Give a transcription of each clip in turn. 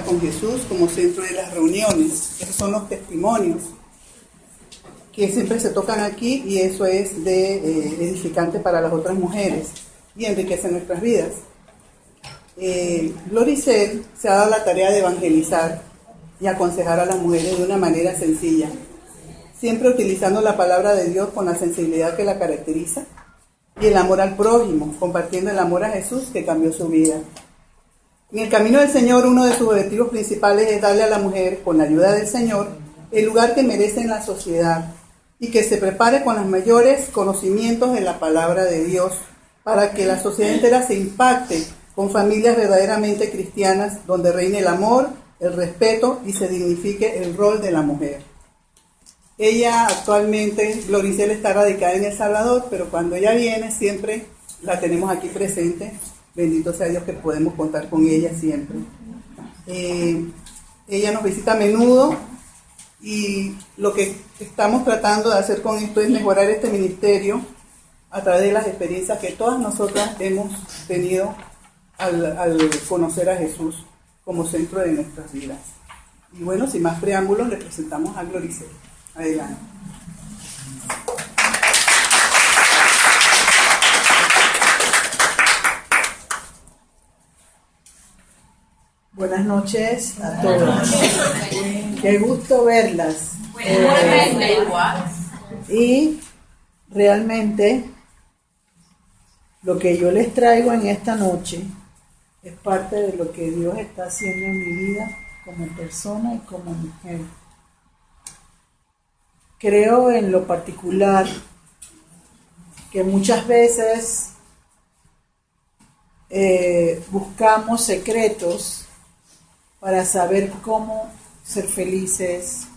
con Jesús como centro de las reuniones. Esos son los testimonios que siempre se tocan aquí, y eso es de edificante para las otras mujeres y enriquece nuestras vidas. Gloricel se ha dado la tarea de evangelizar y aconsejar a las mujeres de una manera sencilla, siempre utilizando la palabra de Dios con la sensibilidad que la caracteriza y el amor al prójimo, compartiendo el amor a Jesús que cambió su vida. En el camino del Señor, uno de sus objetivos principales es darle a la mujer, con la ayuda del Señor, el lugar que merece en la sociedad y que se prepare con los mayores conocimientos de la palabra de Dios para que la sociedad entera se impacte con familias verdaderamente cristianas donde reine el amor, el respeto y se dignifique el rol de la mujer. Ella actualmente, Gloricel, está radicada en El Salvador, pero cuando ella viene siempre la tenemos aquí presente. Bendito sea Dios que podemos contar con ella siempre. Ella nos visita a menudo y lo que estamos tratando de hacer con esto es mejorar este ministerio a través de las experiencias que todas nosotras hemos tenido al conocer a Jesús como centro de nuestras vidas. Y bueno, sin más preámbulos, le presentamos a Gloricel. Adelante. Buenas noches a todos. Qué gusto verlas. Y realmente lo que yo les traigo en esta noche es parte de lo que Dios está haciendo en mi vida como persona y como mujer. Creo en lo particular que muchas veces buscamos secretos para saber cómo ser felices,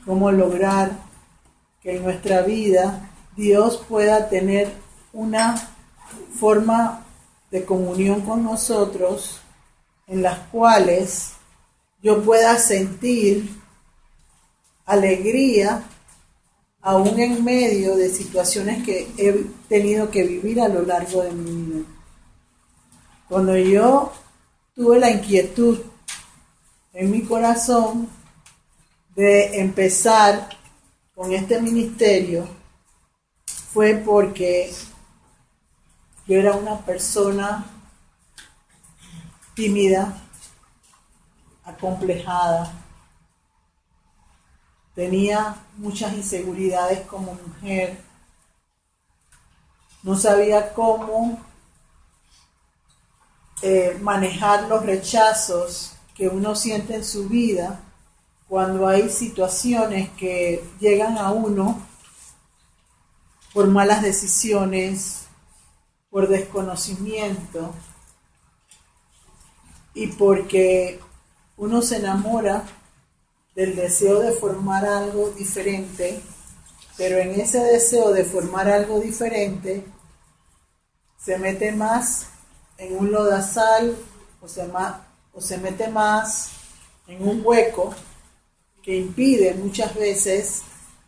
cómo lograr que en nuestra vida Dios pueda tener una forma de comunión con nosotros en las cuales yo pueda sentir alegría aún en medio de situaciones que he tenido que vivir a lo largo de mi vida. Cuando yo tuve la inquietud en mi corazón de empezar con este ministerio, fue porque yo era una persona tímida, acomplejada, tenía muchas inseguridades como mujer, no sabía cómo manejar los rechazos que uno siente en su vida cuando hay situaciones que llegan a uno por malas decisiones, por desconocimiento y porque uno se enamora del deseo de formar algo diferente, pero en ese deseo de formar algo diferente se mete más en un lodazal o se mete más en un hueco que impide muchas veces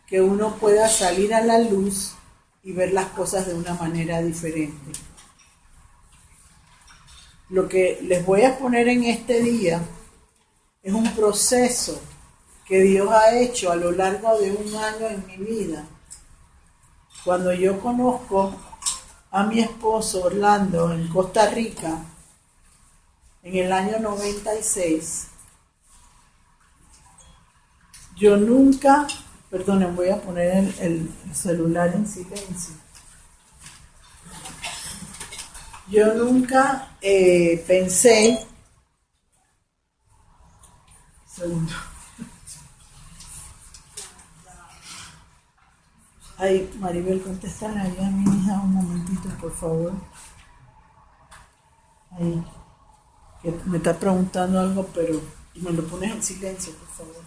que uno pueda salir a la luz y ver las cosas de una manera diferente. Lo que les voy a poner en este día es un proceso que Dios ha hecho a lo largo de un año en mi vida. Cuando yo conozco a mi esposo Orlando en Costa Rica, en el año 96, yo nunca, perdonen, voy a poner el celular en silencio. Yo nunca pensé, segundo. Ay, Maribel, contéstale ahí a mi hija un momentito, por favor. Ahí, que me está preguntando algo, pero me lo pones en silencio, por favor.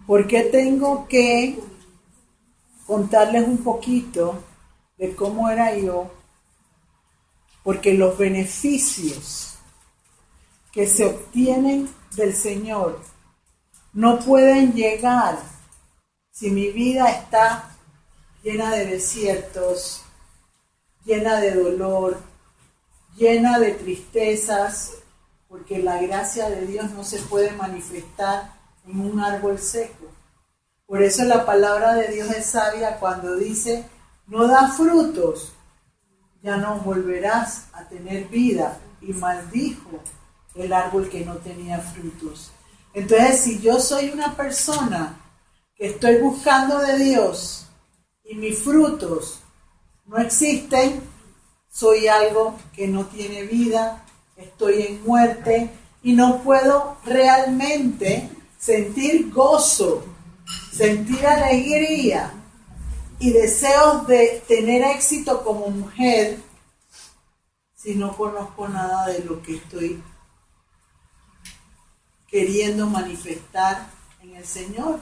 ¿Por qué tengo que contarles un poquito de cómo era yo? Porque los beneficios que se obtienen del Señor no pueden llegar si mi vida está llena de desiertos, llena de dolor, llena de tristezas, porque la gracia de Dios no se puede manifestar en un árbol seco. Por eso la palabra de Dios es sabia cuando dice, no da frutos, ya no volverás a tener vida. Y maldijo el árbol que no tenía frutos. Entonces, si yo soy una persona que estoy buscando de Dios y mis frutos no existen, soy algo que no tiene vida, estoy en muerte y no puedo realmente sentir gozo, sentir alegría y deseos de tener éxito como mujer si no conozco nada de lo que estoy queriendo manifestar en el Señor.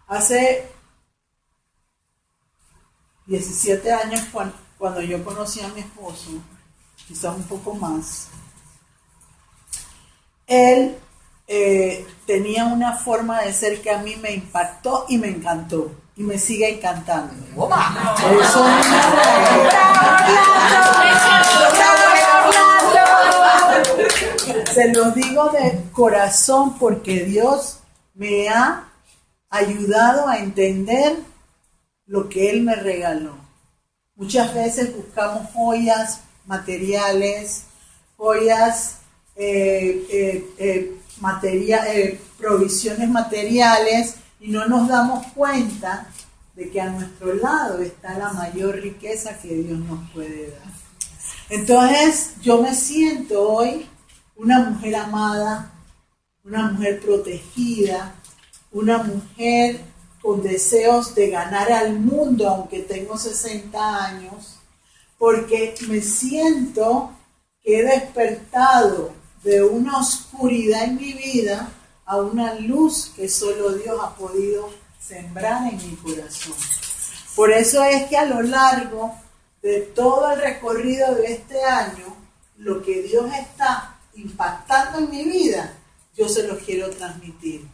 Hace 17 años cuando yo conocí a mi esposo, quizás un poco más, él tenía una forma de ser que a mí me impactó y me encantó y me sigue encantando. Eso se los digo de corazón porque Dios me ha ayudado a entender lo que Él me regaló. Muchas veces buscamos joyas materiales, joyas, provisiones materiales y no nos damos cuenta de que a nuestro lado está la mayor riqueza que Dios nos puede dar. Entonces yo me siento hoy una mujer amada, una mujer protegida, una mujer con deseos de ganar al mundo, aunque tengo 60 años, porque me siento que he despertado de una oscuridad en mi vida a una luz que solo Dios ha podido sembrar en mi corazón. Por eso es que a lo largo de todo el recorrido de este año, lo que Dios está impactando en mi vida, yo se lo quiero transmitir.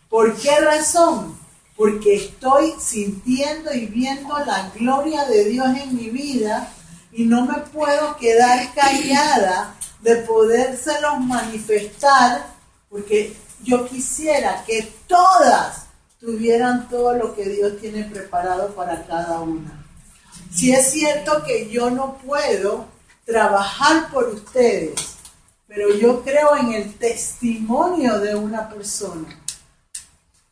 ¿Por qué razón? Porque estoy sintiendo y viendo la gloria de Dios en mi vida y no me puedo quedar callada de podérselos manifestar, porque yo quisiera que todas tuvieran todo lo que Dios tiene preparado para cada una. Si es cierto que yo no puedo trabajar por ustedes, pero yo creo en el testimonio de una persona.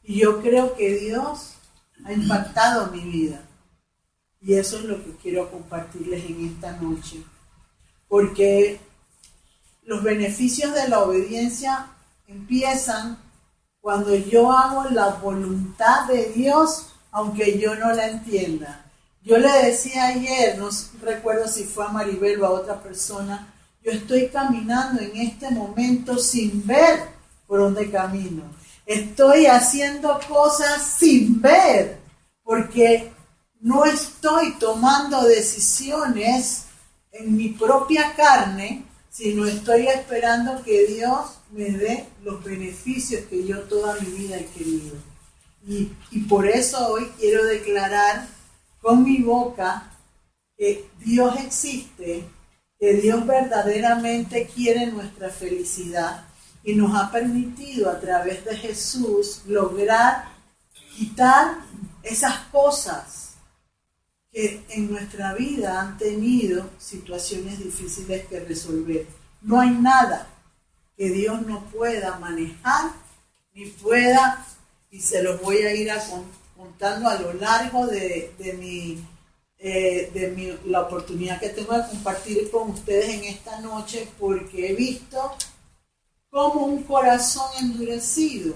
Y yo creo que Dios ha impactado mi vida. Y eso es lo que quiero compartirles en esta noche. Porque los beneficios de la obediencia empiezan cuando yo hago la voluntad de Dios, aunque yo no la entienda. Yo le decía ayer, no recuerdo si fue a Maribel o a otra persona, yo estoy caminando en este momento sin ver por dónde camino. Estoy haciendo cosas sin ver, porque no estoy tomando decisiones en mi propia carne, sino estoy esperando que Dios me dé los beneficios que yo toda mi vida he querido. Y por eso hoy quiero declarar con mi boca que Dios existe, que Dios verdaderamente quiere nuestra felicidad y nos ha permitido a través de Jesús lograr quitar esas cosas que en nuestra vida han tenido situaciones difíciles que resolver. No hay nada que Dios no pueda manejar ni pueda, y se los voy a ir contando a lo largo de la oportunidad que tengo de compartir con ustedes en esta noche, porque he visto cómo un corazón endurecido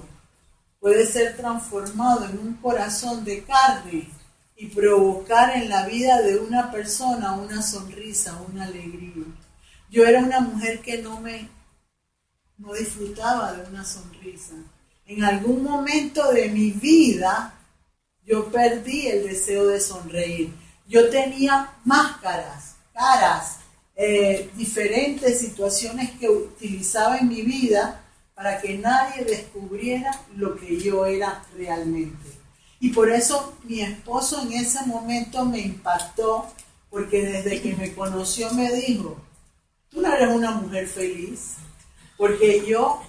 puede ser transformado en un corazón de carne y provocar en la vida de una persona una sonrisa, una alegría. Yo era una mujer que no disfrutaba de una sonrisa. En algún momento de mi vida yo perdí el deseo de sonreír. Yo tenía máscaras, caras, diferentes situaciones que utilizaba en mi vida para que nadie descubriera lo que yo era realmente. Y por eso mi esposo en ese momento me impactó porque desde que me conoció me dijo, tú no eres una mujer feliz, porque yo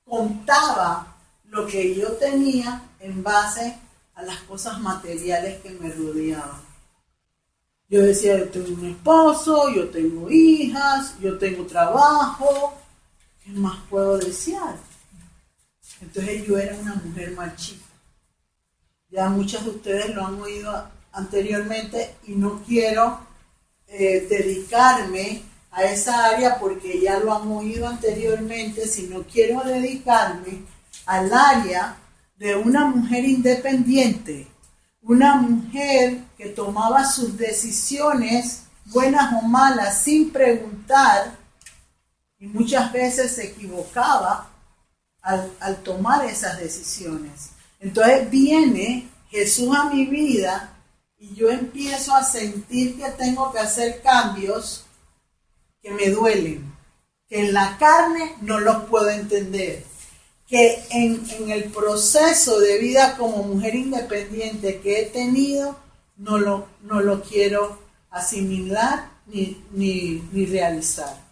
contaba lo que yo tenía en base a las cosas materiales que me rodeaban. Yo decía, yo tengo un esposo, yo tengo hijas, yo tengo trabajo, ¿qué más puedo desear? Entonces yo era una mujer machista. Ya muchas de ustedes lo han oído anteriormente y no quiero dedicarme a esa área porque ya lo han oído anteriormente, sino quiero dedicarme al área de una mujer independiente, una mujer que tomaba sus decisiones, buenas o malas, sin preguntar, y muchas veces se equivocaba al tomar esas decisiones. Entonces viene Jesús a mi vida y yo empiezo a sentir que tengo que hacer cambios que me duelen, que en la carne no los puedo entender, que en el proceso de vida como mujer independiente que he tenido no lo quiero asimilar ni realizar.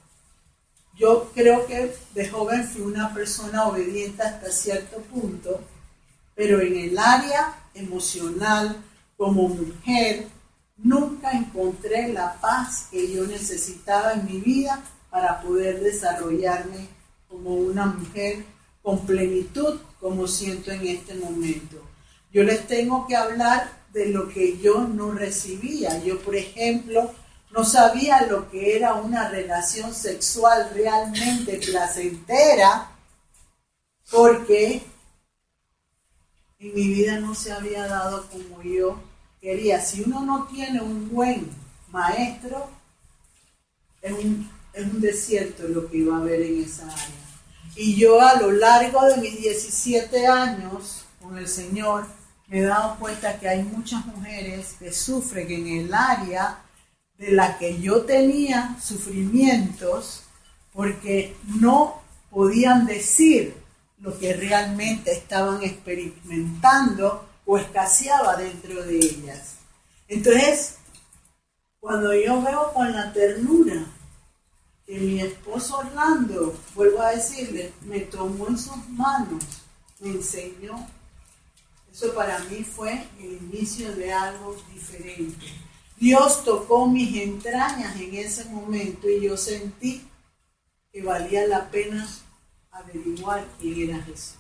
Yo creo que de joven fui una persona obediente hasta cierto punto, pero en el área emocional, como mujer, nunca encontré la paz que yo necesitaba en mi vida para poder desarrollarme como una mujer con plenitud, como siento en este momento. Yo les tengo que hablar de lo que yo no recibía. Yo, por ejemplo, no sabía lo que era una relación sexual realmente placentera, porque en mi vida no se había dado como yo quería. Si uno no tiene un buen maestro, es un desierto lo que iba a haber en esa área. Y yo a lo largo de mis 17 años con el Señor me he dado cuenta que hay muchas mujeres que sufren en el área de la que yo tenía sufrimientos porque no podían decir lo que realmente estaban experimentando o escaseaba dentro de ellas. Entonces, cuando yo veo con la ternura que mi esposo Orlando, vuelvo a decirle, me tomó en sus manos, me enseñó, eso para mí fue el inicio de algo diferente. Dios tocó mis entrañas en ese momento y yo sentí que valía la pena averiguar quién era Jesús,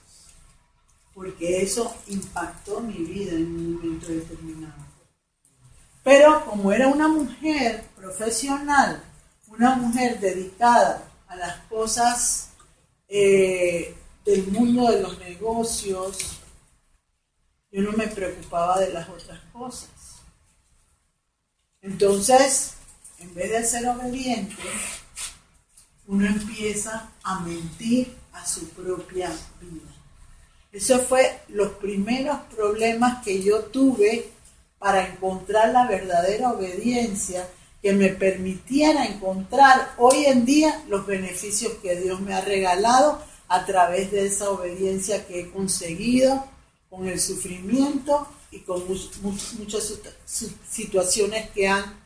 porque eso impactó mi vida en un momento determinado. Pero como era una mujer profesional, una mujer dedicada a las cosas del mundo de los negocios, yo no me preocupaba de las otras cosas. Entonces, en vez de ser obediente, uno empieza a mentir a su propia vida. Eso fue los primeros problemas que yo tuve para encontrar la verdadera obediencia que me permitiera encontrar hoy en día los beneficios que Dios me ha regalado a través de esa obediencia que he conseguido con el sufrimiento y con muchas situaciones que han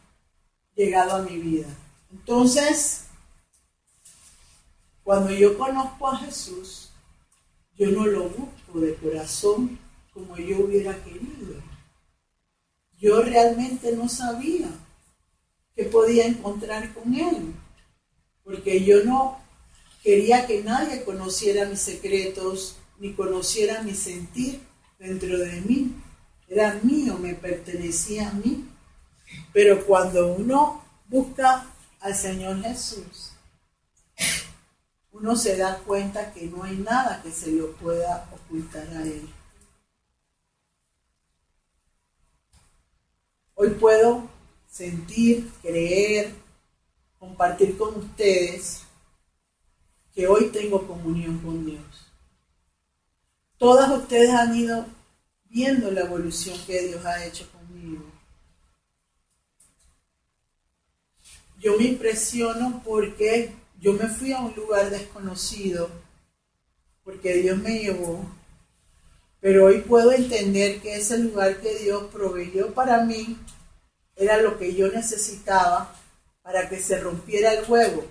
llegado a mi vida. Entonces, cuando yo conozco a Jesús, yo no lo busco de corazón como yo hubiera querido. Yo realmente no sabía qué podía encontrar con Él, porque yo no quería que nadie conociera mis secretos, ni conociera mi sentir dentro de mí. Era mío, me pertenecía a mí. Pero cuando uno busca al Señor Jesús, uno se da cuenta que no hay nada que se lo pueda ocultar a Él. Hoy puedo sentir, creer, compartir con ustedes que hoy tengo comunión con Dios. Todas ustedes han ido viendo la evolución que Dios ha hecho conmigo. Yo me impresiono porque yo me fui a un lugar desconocido, porque Dios me llevó, pero hoy puedo entender que ese lugar que Dios proveyó para mí era lo que yo necesitaba para que se rompiera el huevo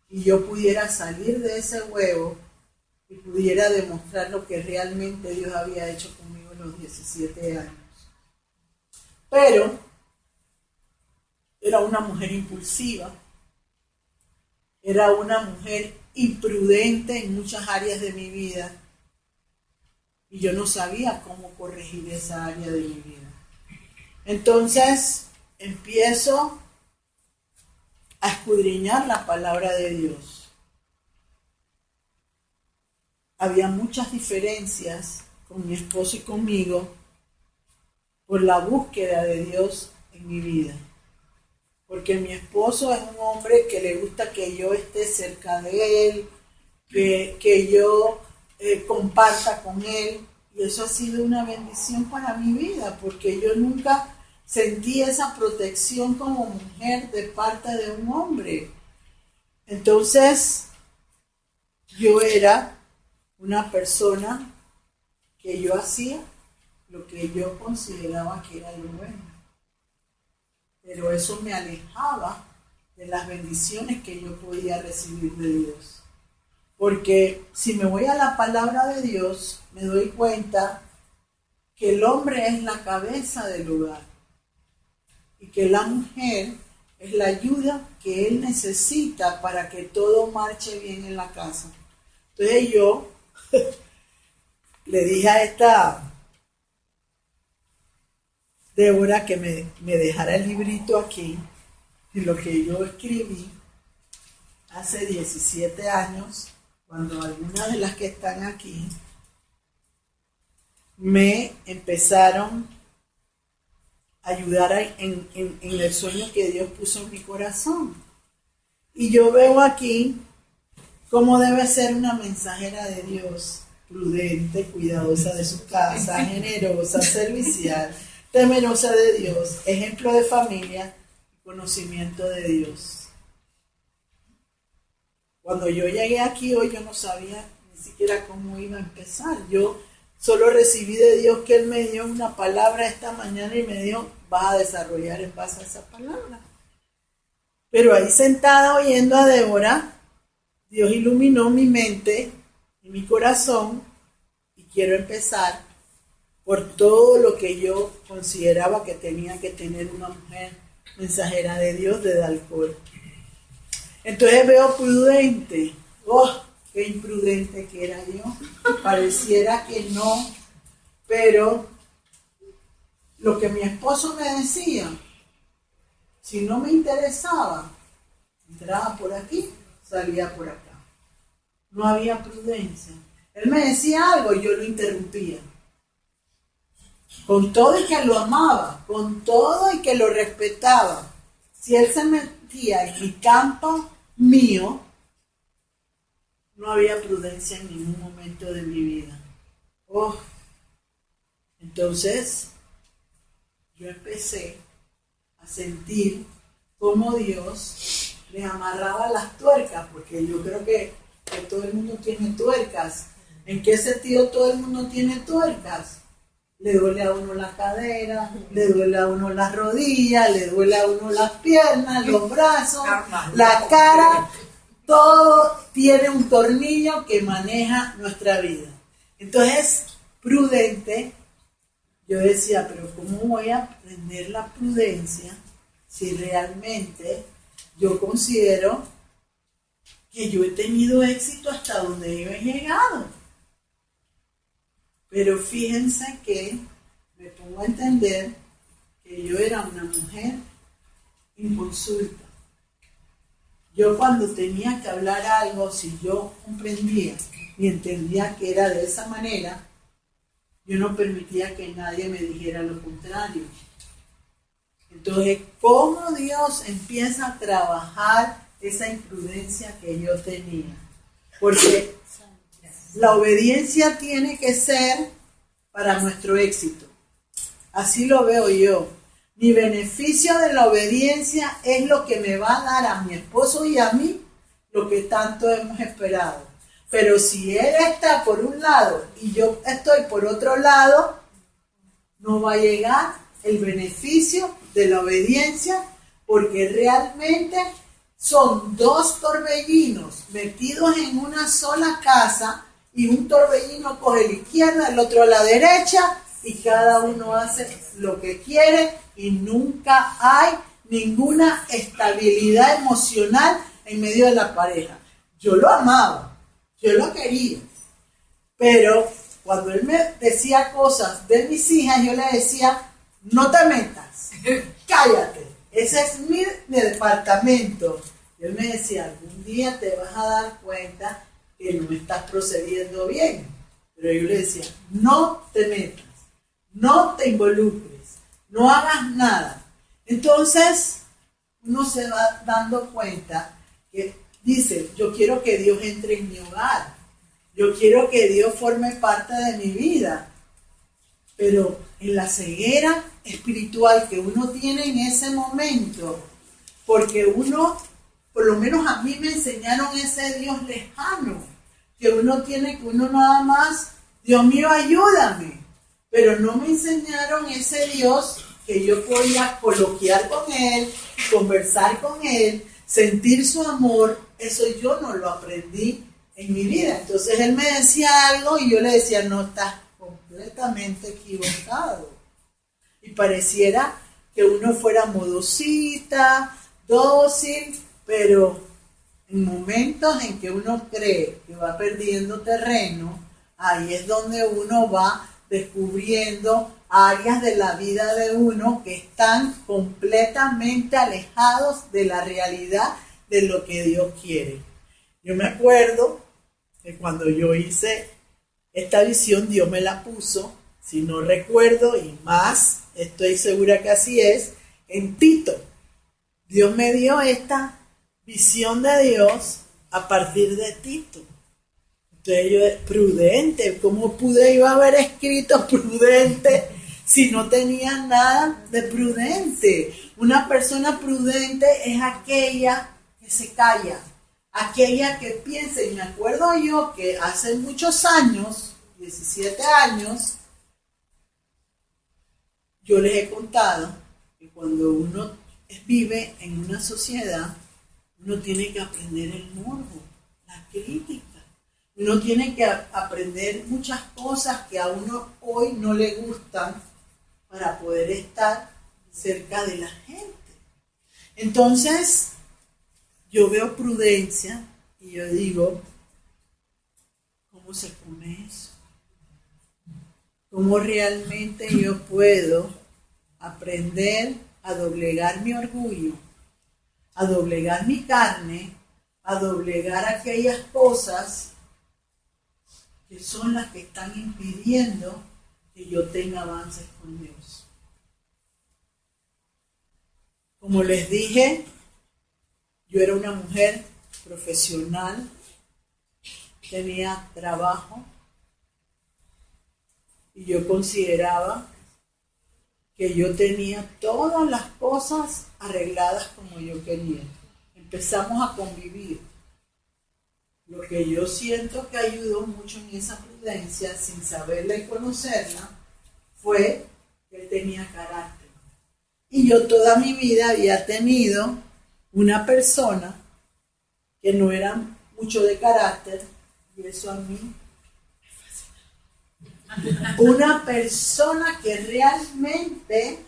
y yo pudiera salir de ese huevo y pudiera demostrar lo que realmente Dios había hecho conmigo en los 17 años. Pero era una mujer impulsiva, era una mujer imprudente en muchas áreas de mi vida y yo no sabía cómo corregir esa área de mi vida. Entonces empiezo a escudriñar la palabra de Dios. Había muchas diferencias con mi esposo y conmigo por la búsqueda de Dios en mi vida. Porque mi esposo es un hombre que le gusta que yo esté cerca de él, que yo comparta con él. Y eso ha sido una bendición para mi vida, porque yo nunca sentí esa protección como mujer de parte de un hombre. Entonces, yo era una persona que yo hacía lo que yo consideraba que era lo bueno. Pero eso me alejaba de las bendiciones que yo podía recibir de Dios. Porque si me voy a la palabra de Dios, me doy cuenta que el hombre es la cabeza del hogar y que la mujer es la ayuda que él necesita para que todo marche bien en la casa. Entonces yo le dije a esta Débora que me dejara el librito aquí y lo que yo escribí hace 17 años, cuando algunas de las que están aquí me empezaron a ayudar en el sueño que Dios puso en mi corazón. Y yo veo aquí cómo debe ser una mensajera de Dios: prudente, cuidadosa de su casa, generosa, servicial, temerosa de Dios, ejemplo de familia y conocimiento de Dios. Cuando yo llegué aquí hoy, yo no sabía ni siquiera cómo iba a empezar. Yo solo recibí de Dios que Él me dio una palabra esta mañana y me dijo: vas a desarrollar en base a esa palabra. Pero ahí sentada oyendo a Débora, Dios iluminó mi mente y mi corazón y quiero empezar por todo lo que yo consideraba que tenía que tener una mujer mensajera de Dios de Dalcor. Entonces veo prudente. ¡Oh, qué imprudente que era yo! Pareciera que no, pero lo que mi esposo me decía, si no me interesaba, entraba por aquí, salía por acá. No había prudencia. Él me decía algo y yo lo interrumpía. Con todo y que lo amaba, con todo y que lo respetaba. Si él se metía en mi campo mío, no había prudencia en ningún momento de mi vida. Oh. Entonces, yo empecé a sentir cómo Dios le amarraba las tuercas, porque yo creo que todo el mundo tiene tuercas. ¿En qué sentido todo el mundo tiene tuercas? Le duele a uno la cadera, le duele a uno las rodillas, le duele a uno las piernas, los brazos, la cara. Todo tiene un tornillo que maneja nuestra vida. Entonces, prudente, yo decía, pero ¿cómo voy a aprender la prudencia si realmente yo considero que yo he tenido éxito hasta donde yo he llegado? Pero fíjense que me pongo a entender que yo era una mujer inconsulta. Yo cuando tenía que hablar algo, si yo comprendía y entendía que era de esa manera, yo no permitía que nadie me dijera lo contrario. Entonces, ¿cómo Dios empieza a trabajar esa imprudencia que yo tenía? Porque la obediencia tiene que ser para nuestro éxito. Así lo veo yo. Mi beneficio de la obediencia es lo que me va a dar a mi esposo y a mí lo que tanto hemos esperado. Pero si él está por un lado y yo estoy por otro lado, no va a llegar el beneficio de la obediencia, porque realmente son dos torbellinos metidos en una sola casa y un torbellino coge la izquierda, el otro a la derecha y cada uno hace lo que quiere y nunca hay ninguna estabilidad emocional en medio de la pareja. Yo lo amaba, yo lo quería, pero cuando él me decía cosas de mis hijas, yo le decía, no te metas, cállate, ese es mi departamento. Y él me decía, algún día te vas a dar cuenta que no estás procediendo bien. Pero yo le decía, no te metas, no te involucres, no hagas nada. Entonces, uno se va dando cuenta que dice, yo quiero que Dios entre en mi hogar, yo quiero que Dios forme parte de mi vida, pero en la ceguera espiritual que uno tiene en ese momento, porque uno, por lo menos a mí me enseñaron ese Dios lejano, que uno tiene, que uno nada más, Dios mío, ayúdame, pero no me enseñaron ese Dios que yo podía coloquiar con Él, conversar con Él, sentir su amor. Eso yo no lo aprendí en mi vida. Entonces Él me decía algo y yo le decía, no, estás completamente equivocado. Y pareciera que uno fuera modosita, dócil, pero en momentos en que uno cree que va perdiendo terreno, ahí es donde uno va descubriendo áreas de la vida de uno que están completamente alejados de la realidad de lo que Dios quiere. Yo me acuerdo que cuando yo hice esta visión, Dios me la puso, si no recuerdo, y más, estoy segura que así es, en Tito. Dios me dio esta visión de Dios a partir de Tito. Entonces yo, prudente, ¿cómo pude yo haber escrito prudente si no tenía nada de prudente? Una persona prudente es aquella que se calla, aquella que piensa. Y me acuerdo yo que hace muchos años, 17 años, yo les he contado que cuando uno vive en una sociedad, uno tiene que aprender el morbo, la crítica. Uno tiene que aprender muchas cosas que a uno hoy no le gustan para poder estar cerca de la gente. Entonces, yo veo prudencia y yo digo, ¿cómo se come eso? ¿Cómo realmente yo puedo aprender a doblegar mi orgullo, a doblegar mi carne, a doblegar aquellas cosas que son las que están impidiendo que yo tenga avances con Dios? Como les dije, yo era una mujer profesional, tenía trabajo y yo consideraba que yo tenía todas las cosas arregladas como yo quería. Empezamos a convivir. Lo que yo siento que ayudó mucho en esa prudencia, sin saberla y conocerla, fue que él tenía carácter. Y yo toda mi vida había tenido una persona que no era mucho de carácter, y eso a mí me fascina. Una persona que realmente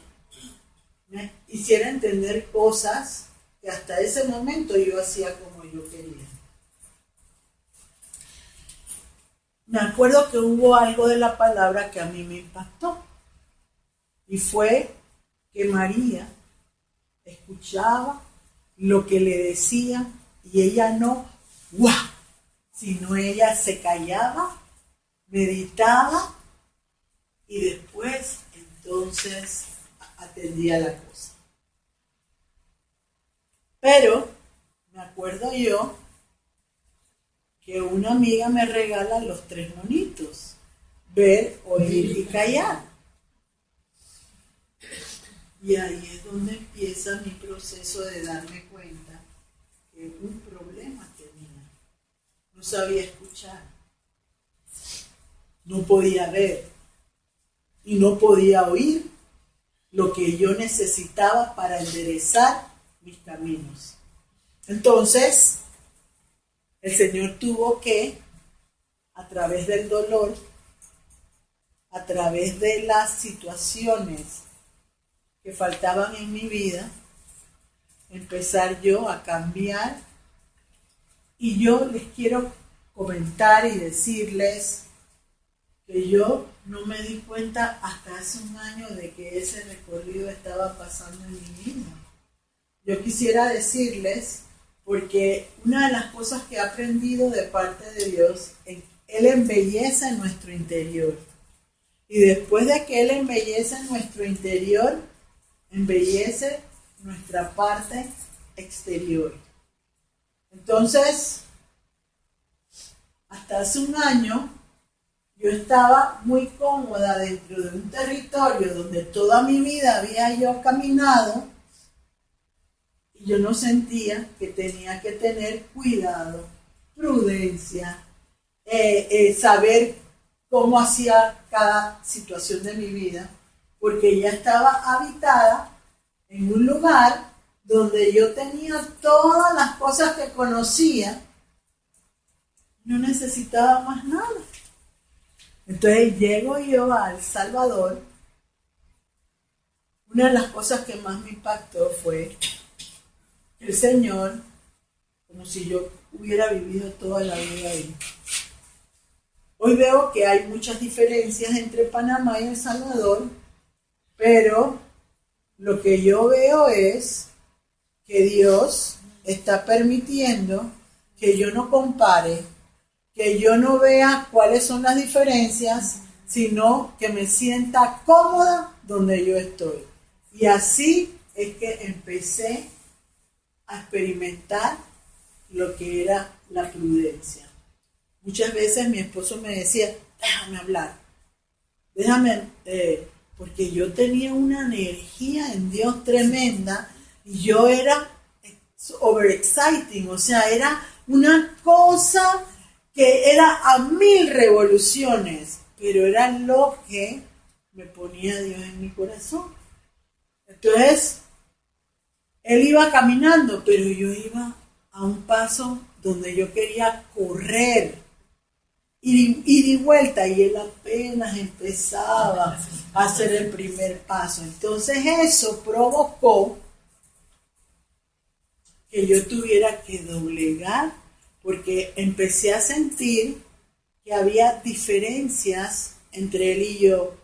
me hiciera entender cosas que hasta ese momento yo hacía como yo quería. Me acuerdo que hubo algo de la palabra que a mí me impactó, y fue que María escuchaba lo que le decían y ella no, ¡guau!, sino ella se callaba, meditaba y después entonces atendía la cosa. Pero me acuerdo yo que una amiga me regala los 3 monitos: ver, oír y callar. Y ahí es donde empieza mi proceso de darme cuenta que un problema tenía. No sabía escuchar, no podía ver y no podía oír. lo que yo necesitaba para enderezar mis caminos. Entonces, el Señor tuvo que, a través del dolor, a través de las situaciones que faltaban en mi vida, empezar yo a cambiar. Y yo les quiero comentar y decirles que yo no me di cuenta hasta hace un año de que ese recorrido estaba pasando en mi vida. Yo quisiera decirles, porque una de las cosas que he aprendido de parte de Dios, Él embellece nuestro interior. Y después de que Él embellece nuestro interior, embellece nuestra parte exterior. Entonces, hasta hace un año, yo estaba muy cómoda dentro de un territorio donde toda mi vida había yo caminado y yo no sentía que tenía que tener cuidado, prudencia, saber cómo hacía cada situación de mi vida, porque ya estaba habitada en un lugar donde yo tenía todas las cosas que conocía, no necesitaba más nada. Entonces llego yo a El Salvador. Una de las cosas que más me impactó fue el Señor, como si yo hubiera vivido toda la vida ahí. Hoy veo que hay muchas diferencias entre Panamá y El Salvador, pero lo que yo veo es que Dios está permitiendo que yo no compare, que yo no vea cuáles son las diferencias, sino que me sienta cómoda donde yo estoy. Y así es que empecé a experimentar lo que era la prudencia. Muchas veces mi esposo me decía, déjame hablar, porque yo tenía una energía en Dios tremenda y yo era overexciting, o sea, era una cosa que era a 1000 revoluciones, pero era lo que me ponía Dios en mi corazón. Entonces, Él iba caminando, pero yo iba a un paso donde yo quería correr, ir y vuelta, y Él apenas empezaba a hacer el primer paso. Entonces eso provocó que yo tuviera que doblegar, porque empecé a sentir que había diferencias entre Él y yo,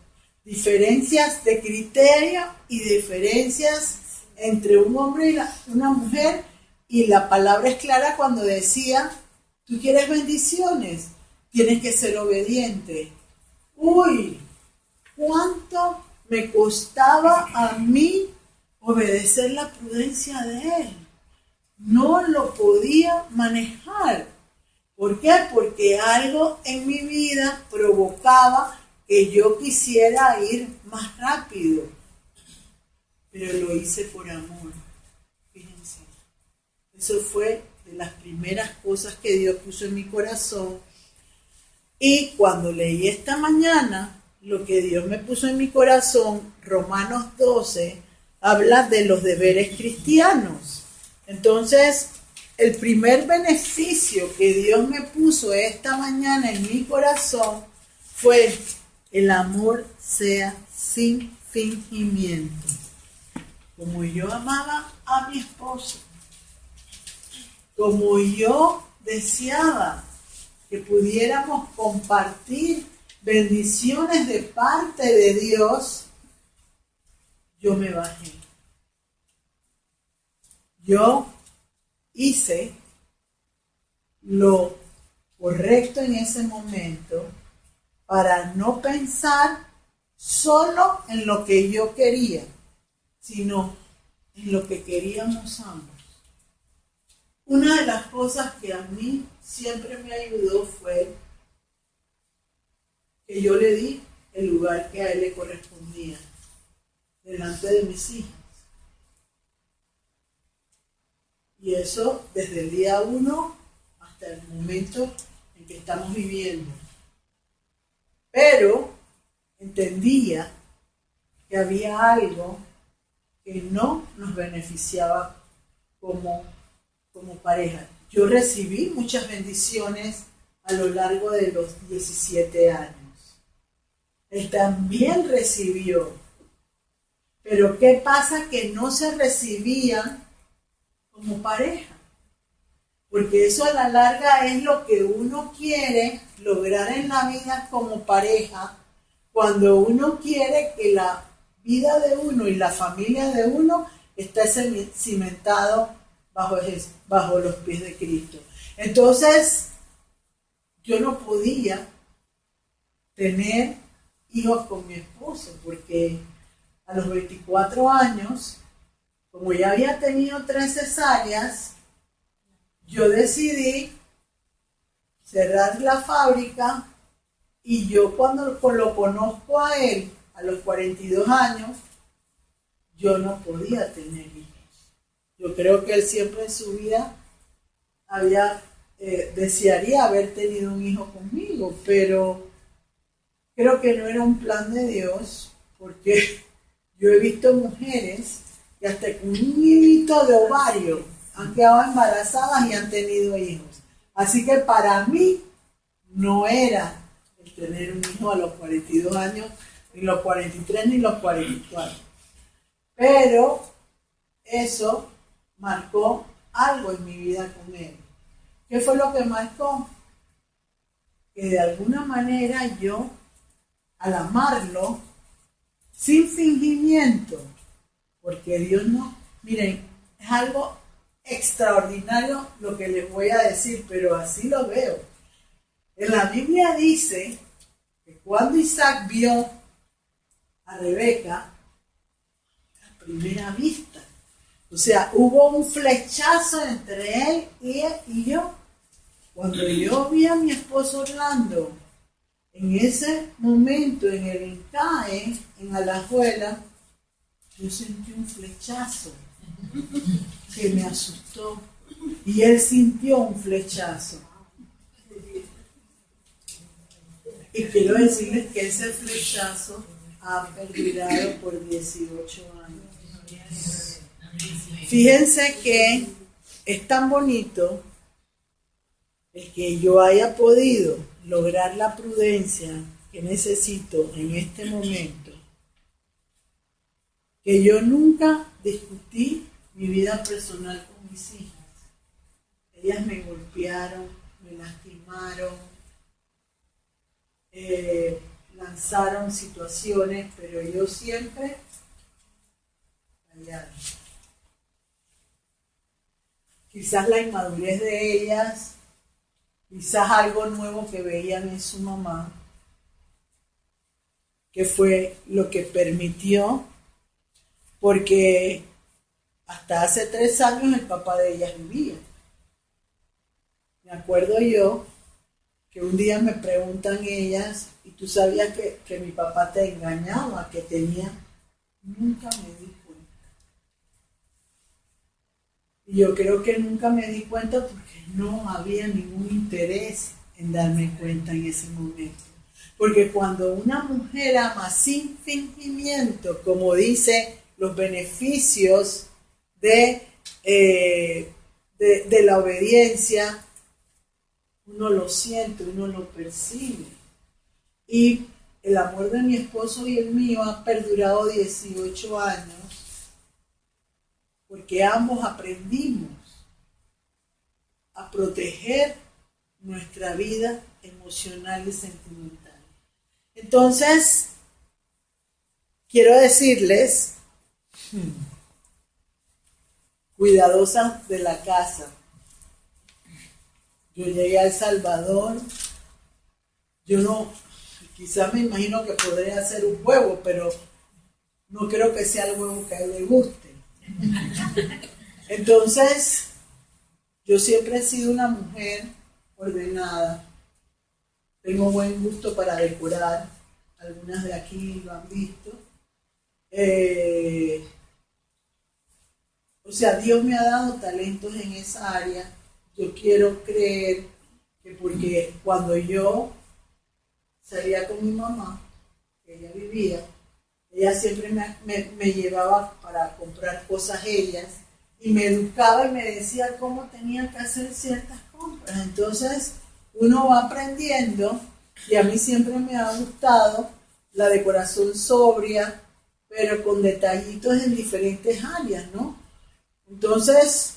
diferencias de criterio y diferencias entre un hombre y una mujer, y la palabra es clara cuando decía, tú quieres bendiciones, tienes que ser obediente. Uy, cuánto me costaba a mí obedecer la prudencia de Él. No lo podía manejar. ¿Por qué? Porque algo en mi vida provocaba que yo quisiera ir más rápido. Pero lo hice por amor. Fíjense. Eso fue de las primeras cosas que Dios puso en mi corazón. Y cuando leí esta mañana, lo que Dios me puso en mi corazón, Romanos 12, habla de los deberes cristianos. Entonces, el primer beneficio que Dios me puso esta mañana en mi corazón fue: el amor sea sin fingimiento. Como yo amaba a mi esposo, como yo deseaba que pudiéramos compartir bendiciones de parte de Dios, yo me bajé. Yo hice lo correcto en ese momento para no pensar solo en lo que yo quería, sino en lo que queríamos ambos. Una de las cosas que a mí siempre me ayudó fue que yo le di el lugar que a él le correspondía delante de mis hijas. Y eso desde el día 1 hasta el momento en que estamos viviendo. Pero entendía que había algo que no nos beneficiaba como pareja. Yo recibí muchas bendiciones a lo largo de los 17 años. Él también recibió. Pero ¿qué pasa? Que no se recibían como pareja. Porque eso a la larga es lo que uno quiere lograr en la vida como pareja, cuando uno quiere que la vida de uno y la familia de uno esté cimentado bajo los pies de Cristo. Entonces, yo no podía tener hijos con mi esposo, porque a los 24 años, como ya había tenido 3 cesáreas, yo decidí cerrar la fábrica, y yo cuando lo conozco a él, a los 42 años, yo no podía tener hijos. Yo creo que él siempre en su vida desearía haber tenido un hijo conmigo, pero creo que no era un plan de Dios, porque yo he visto mujeres que hasta con un niñito de ovario han quedado embarazadas y han tenido hijos. Así que para mí no era el tener un hijo a los 42 años, ni los 43, ni los 44. Pero eso marcó algo en mi vida con él. ¿Qué fue lo que marcó? Que de alguna manera yo, al amarlo, sin fingimiento, porque Dios no, miren, es algo extraordinario lo que les voy a decir, pero así lo veo. En la Biblia dice que cuando Isaac vio a Rebeca, a primera vista, o sea, hubo un flechazo entre él y yo. Cuando yo vi a mi esposo Orlando, en ese momento, en el INCAE, en Alajuela, yo sentí un flechazo que me asustó. Y él sintió un flechazo. Y quiero decirles que ese flechazo ha perdurado por 18 años. Fíjense que es tan bonito el que yo haya podido lograr la prudencia que necesito en este momento, que yo nunca discutí mi vida personal con mis hijas. Ellas me golpearon, me lastimaron, lanzaron situaciones, pero yo siempre callada. Quizás la inmadurez de ellas, quizás algo nuevo que veían en su mamá, que fue lo que permitió, porque hasta hace 3 años el papá de ellas vivía. Me acuerdo yo que un día me preguntan ellas, ¿y tú sabías que mi papá te engañaba, que tenía? Nunca me di cuenta. Y yo creo que nunca me di cuenta porque no había ningún interés en darme cuenta en ese momento. Porque cuando una mujer ama sin fingimiento, como dice los beneficios de la obediencia, uno lo siente, uno lo percibe. Y el amor de mi esposo y el mío ha perdurado 18 años porque ambos aprendimos a proteger nuestra vida emocional y sentimental. Entonces, quiero decirles, cuidadosas de la casa. Yo llegué a El Salvador, quizás me imagino que podría hacer un huevo, pero no creo que sea el huevo que a él le guste. Entonces, yo siempre he sido una mujer ordenada, tengo buen gusto para decorar, algunas de aquí lo han visto. O sea, Dios me ha dado talentos en esa área. Yo quiero creer que porque cuando yo salía con mi mamá, que ella vivía, Ella siempre me llevaba para comprar cosas ellas y me educaba y me decía cómo tenía que hacer ciertas compras. Entonces uno va aprendiendo y a mí siempre me ha gustado la decoración sobria, pero con detallitos en diferentes áreas, ¿no? Entonces,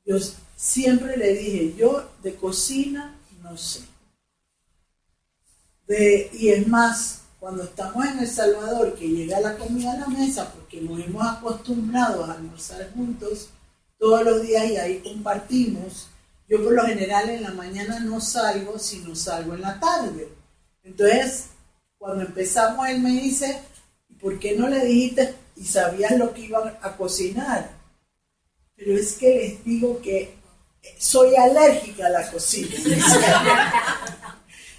yo siempre le dije, yo de cocina no sé. Y es más, cuando estamos en El Salvador, que llega la comida a la mesa, porque nos hemos acostumbrado a almorzar juntos todos los días y ahí compartimos, yo por lo general en la mañana no salgo, sino salgo en la tarde. Entonces, cuando empezamos, él me dice, ¿por qué no le dijiste y sabías lo que iban a cocinar? Pero es que les digo que soy alérgica a la cocina.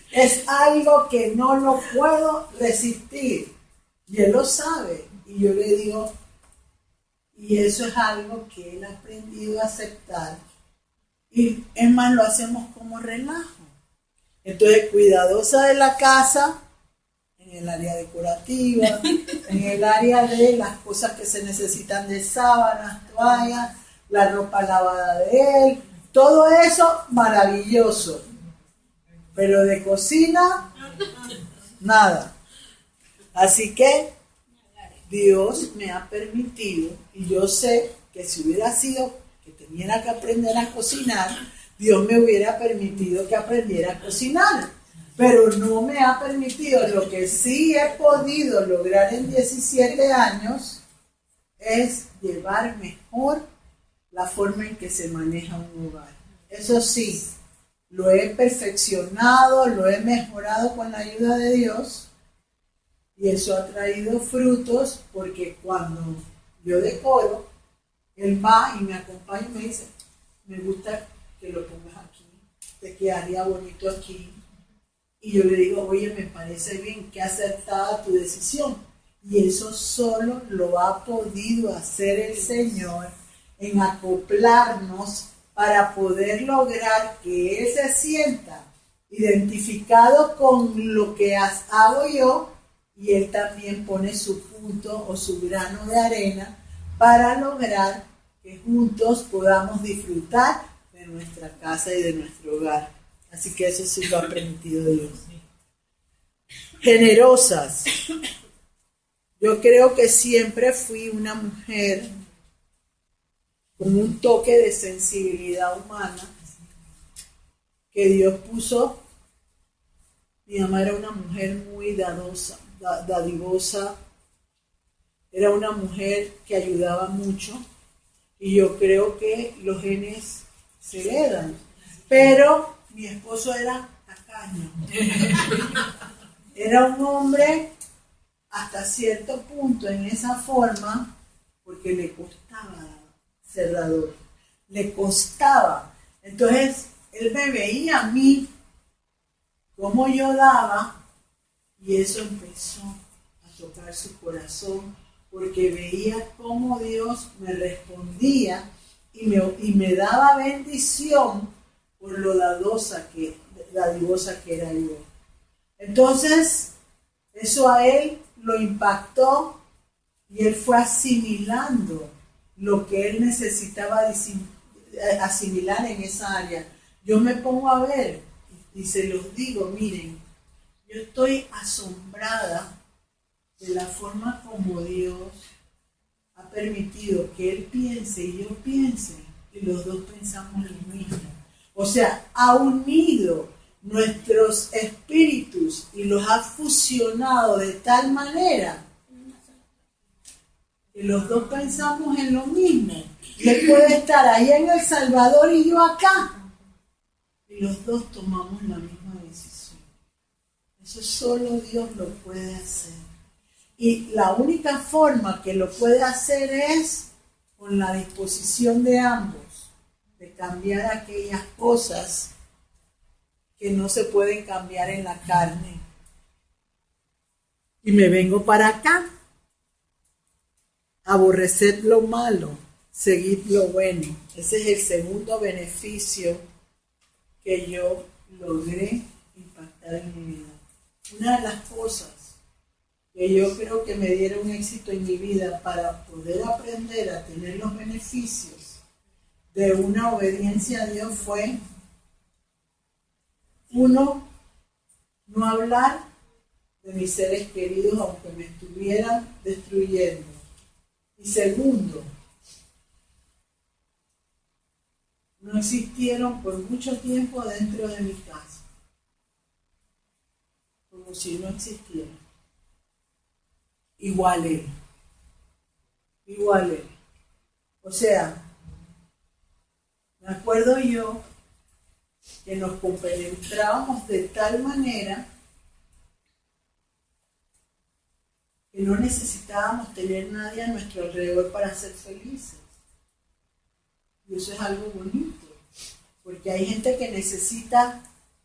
Es algo que no lo puedo resistir. Y él lo sabe. Y yo le digo, y eso es algo que él ha aprendido a aceptar. Y es más, lo hacemos como relajo. Entonces, cuidadosa de la casa, en el área decorativa, en el área de las cosas que se necesitan de sábanas, toallas, la ropa lavada de él, todo eso maravilloso. Pero de cocina, nada. Así que Dios me ha permitido, y yo sé que si hubiera sido que tuviera que aprender a cocinar, Dios me hubiera permitido que aprendiera a cocinar. Pero no me ha permitido. Lo que sí he podido lograr en 17 años es llevar mejor la forma en que se maneja un hogar. Eso sí, lo he perfeccionado, lo he mejorado con la ayuda de Dios y eso ha traído frutos porque cuando yo decoro, él va y me acompaña y me dice, me gusta que lo pongas aquí, te quedaría bonito aquí. Y yo le digo, oye, me parece bien, qué acertada tu decisión. Y eso solo lo ha podido hacer el Señor en acoplarnos para poder lograr que Él se sienta identificado con lo que hago yo y Él también pone su punto o su grano de arena para lograr que juntos podamos disfrutar de nuestra casa y de nuestro hogar. Así que eso sí lo ha permitido Dios. Generosas. Yo creo que siempre fui una mujer con un toque de sensibilidad humana que Dios puso. Mi mamá era una mujer muy dadivosa, era una mujer que ayudaba mucho y yo creo que los genes se heredan. Pero mi esposo era tacaño. Era un hombre hasta cierto punto en esa forma porque le costaba ser dador. Le costaba. Entonces, él me veía a mí como yo daba y eso empezó a tocar su corazón porque veía cómo Dios me respondía y me daba bendición por lo dadivosa que era yo. Entonces, eso a él lo impactó y él fue asimilando lo que él necesitaba asimilar en esa área. Yo me pongo a ver y se los digo, miren, yo estoy asombrada de la forma como Dios ha permitido que él piense y yo piense y los dos pensamos lo mismo. O sea, ha unido nuestros espíritus y los ha fusionado de tal manera que los dos pensamos en lo mismo. Y él puede estar ahí en El Salvador y yo acá. Y los dos tomamos la misma decisión. Eso solo Dios lo puede hacer. Y la única forma que lo puede hacer es con la disposición de ambos, de cambiar aquellas cosas que no se pueden cambiar en la carne. Y me vengo para acá. Aborreced lo malo, seguid lo bueno. Ese es el segundo beneficio que yo logré impactar en mi vida. Una de las cosas que yo creo que me diera un éxito en mi vida para poder aprender a tener los beneficios de una obediencia a Dios fue, uno, no hablar de mis seres queridos aunque me estuvieran destruyendo. Y segundo, no existieron por mucho tiempo dentro de mi casa, como si no existieran. Igual él. O sea, me acuerdo yo que nos compenetrábamos de tal manera que no necesitábamos tener nadie a nuestro alrededor para ser felices. Y eso es algo bonito, porque hay gente que necesita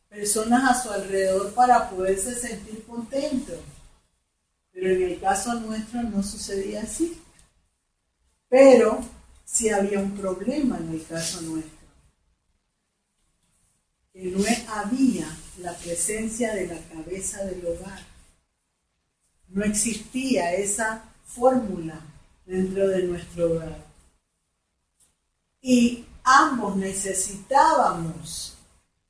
personas a su alrededor para poderse sentir contento. Pero en el caso nuestro no sucedía así. Pero sí había un problema en el caso nuestro. Que no había la presencia de la cabeza del hogar. No existía esa fórmula dentro de nuestro hogar. Y ambos necesitábamos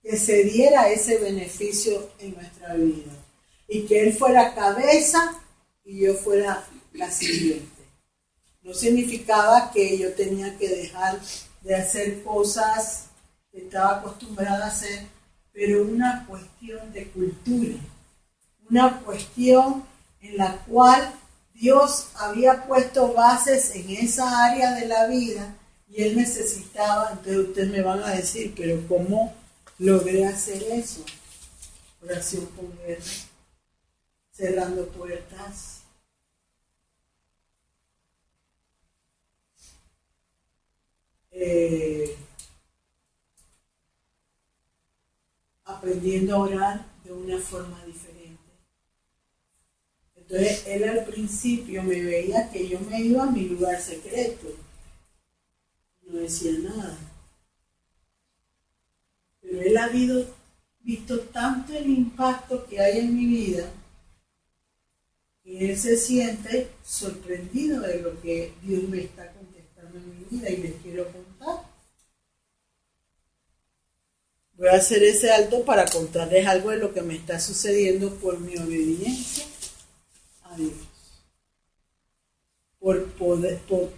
que se diera ese beneficio en nuestra vida. Y que él fuera cabeza y yo fuera la siguiente. No significaba que yo tenía que dejar de hacer cosas que estaba acostumbrada a hacer, pero una cuestión de cultura, una cuestión en la cual Dios había puesto bases en esa área de la vida y él necesitaba. Entonces ustedes me van a decir, pero ¿cómo logré hacer eso? Oración con guerra, cerrando puertas, aprendiendo a orar de una forma diferente. Entonces él al principio me veía que yo me iba a mi lugar secreto, no decía nada, pero él ha visto tanto el impacto que hay en mi vida que él se siente sorprendido de lo que Dios me está contestando en mi vida y les quiero contar. Voy a hacer ese alto para contarles algo de lo que me está sucediendo por mi obediencia a Dios. Por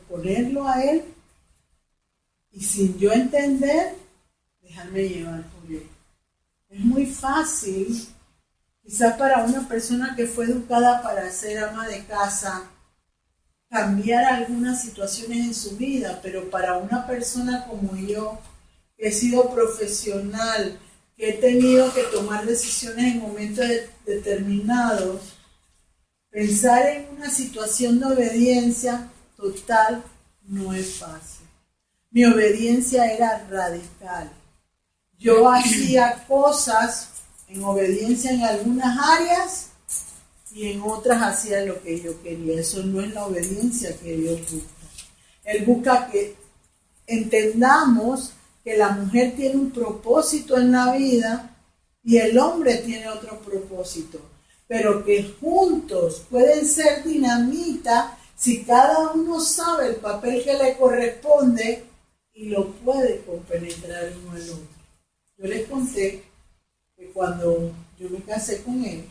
ponerlo a Él y sin yo entender, dejarme llevar por Él. Es muy fácil, quizás para una persona que fue educada para ser ama de casa, cambiar algunas situaciones en su vida, pero para una persona como yo, que he sido profesional, que he tenido que tomar decisiones en momentos determinados, pensar en una situación de obediencia total no es fácil. Mi obediencia era radical. Yo hacía cosas en obediencia en algunas áreas y en otras hacía lo que yo quería. Eso no es la obediencia que Dios busca. Él busca que entendamos que la mujer tiene un propósito en la vida y el hombre tiene otro propósito, pero que juntos pueden ser dinamita si cada uno sabe el papel que le corresponde y lo puede compenetrar uno al otro. Yo les conté que cuando yo me casé con él,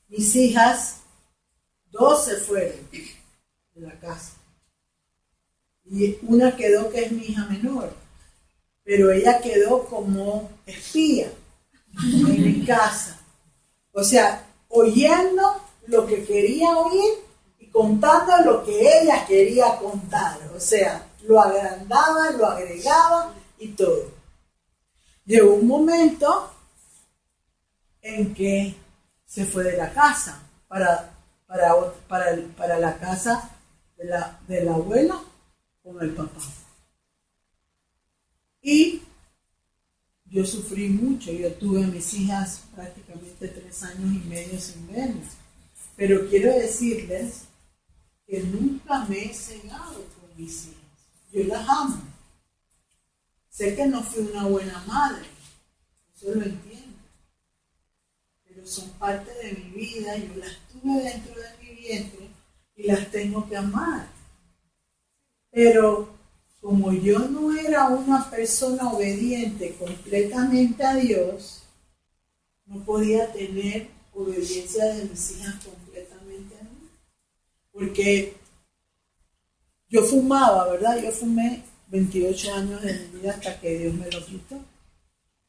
mis hijas, 2 se fueron de la casa. Y una quedó que es mi hija menor, pero ella quedó como espía en mi casa. O sea, oyendo lo que quería oír y contando lo que ella quería contar. O sea, lo agrandaba, lo agregaba y todo. Llegó un momento en que se fue de la casa para la casa de la abuela con el papá. Y yo sufrí mucho, yo tuve a mis hijas prácticamente 3 años y medio sin verlas. Pero quiero decirles que nunca me he cegado con mis hijas. Yo las amo. Sé que no fui una buena madre, eso lo entiendo. Pero son parte de mi vida, yo las tuve dentro de mi vientre y las tengo que amar. Pero como yo no era una persona obediente completamente a Dios, no podía tener obediencia de mis hijas completamente a mí. Porque yo fumaba, ¿verdad? Yo fumé 28 años de mi vida hasta que Dios me lo quitó.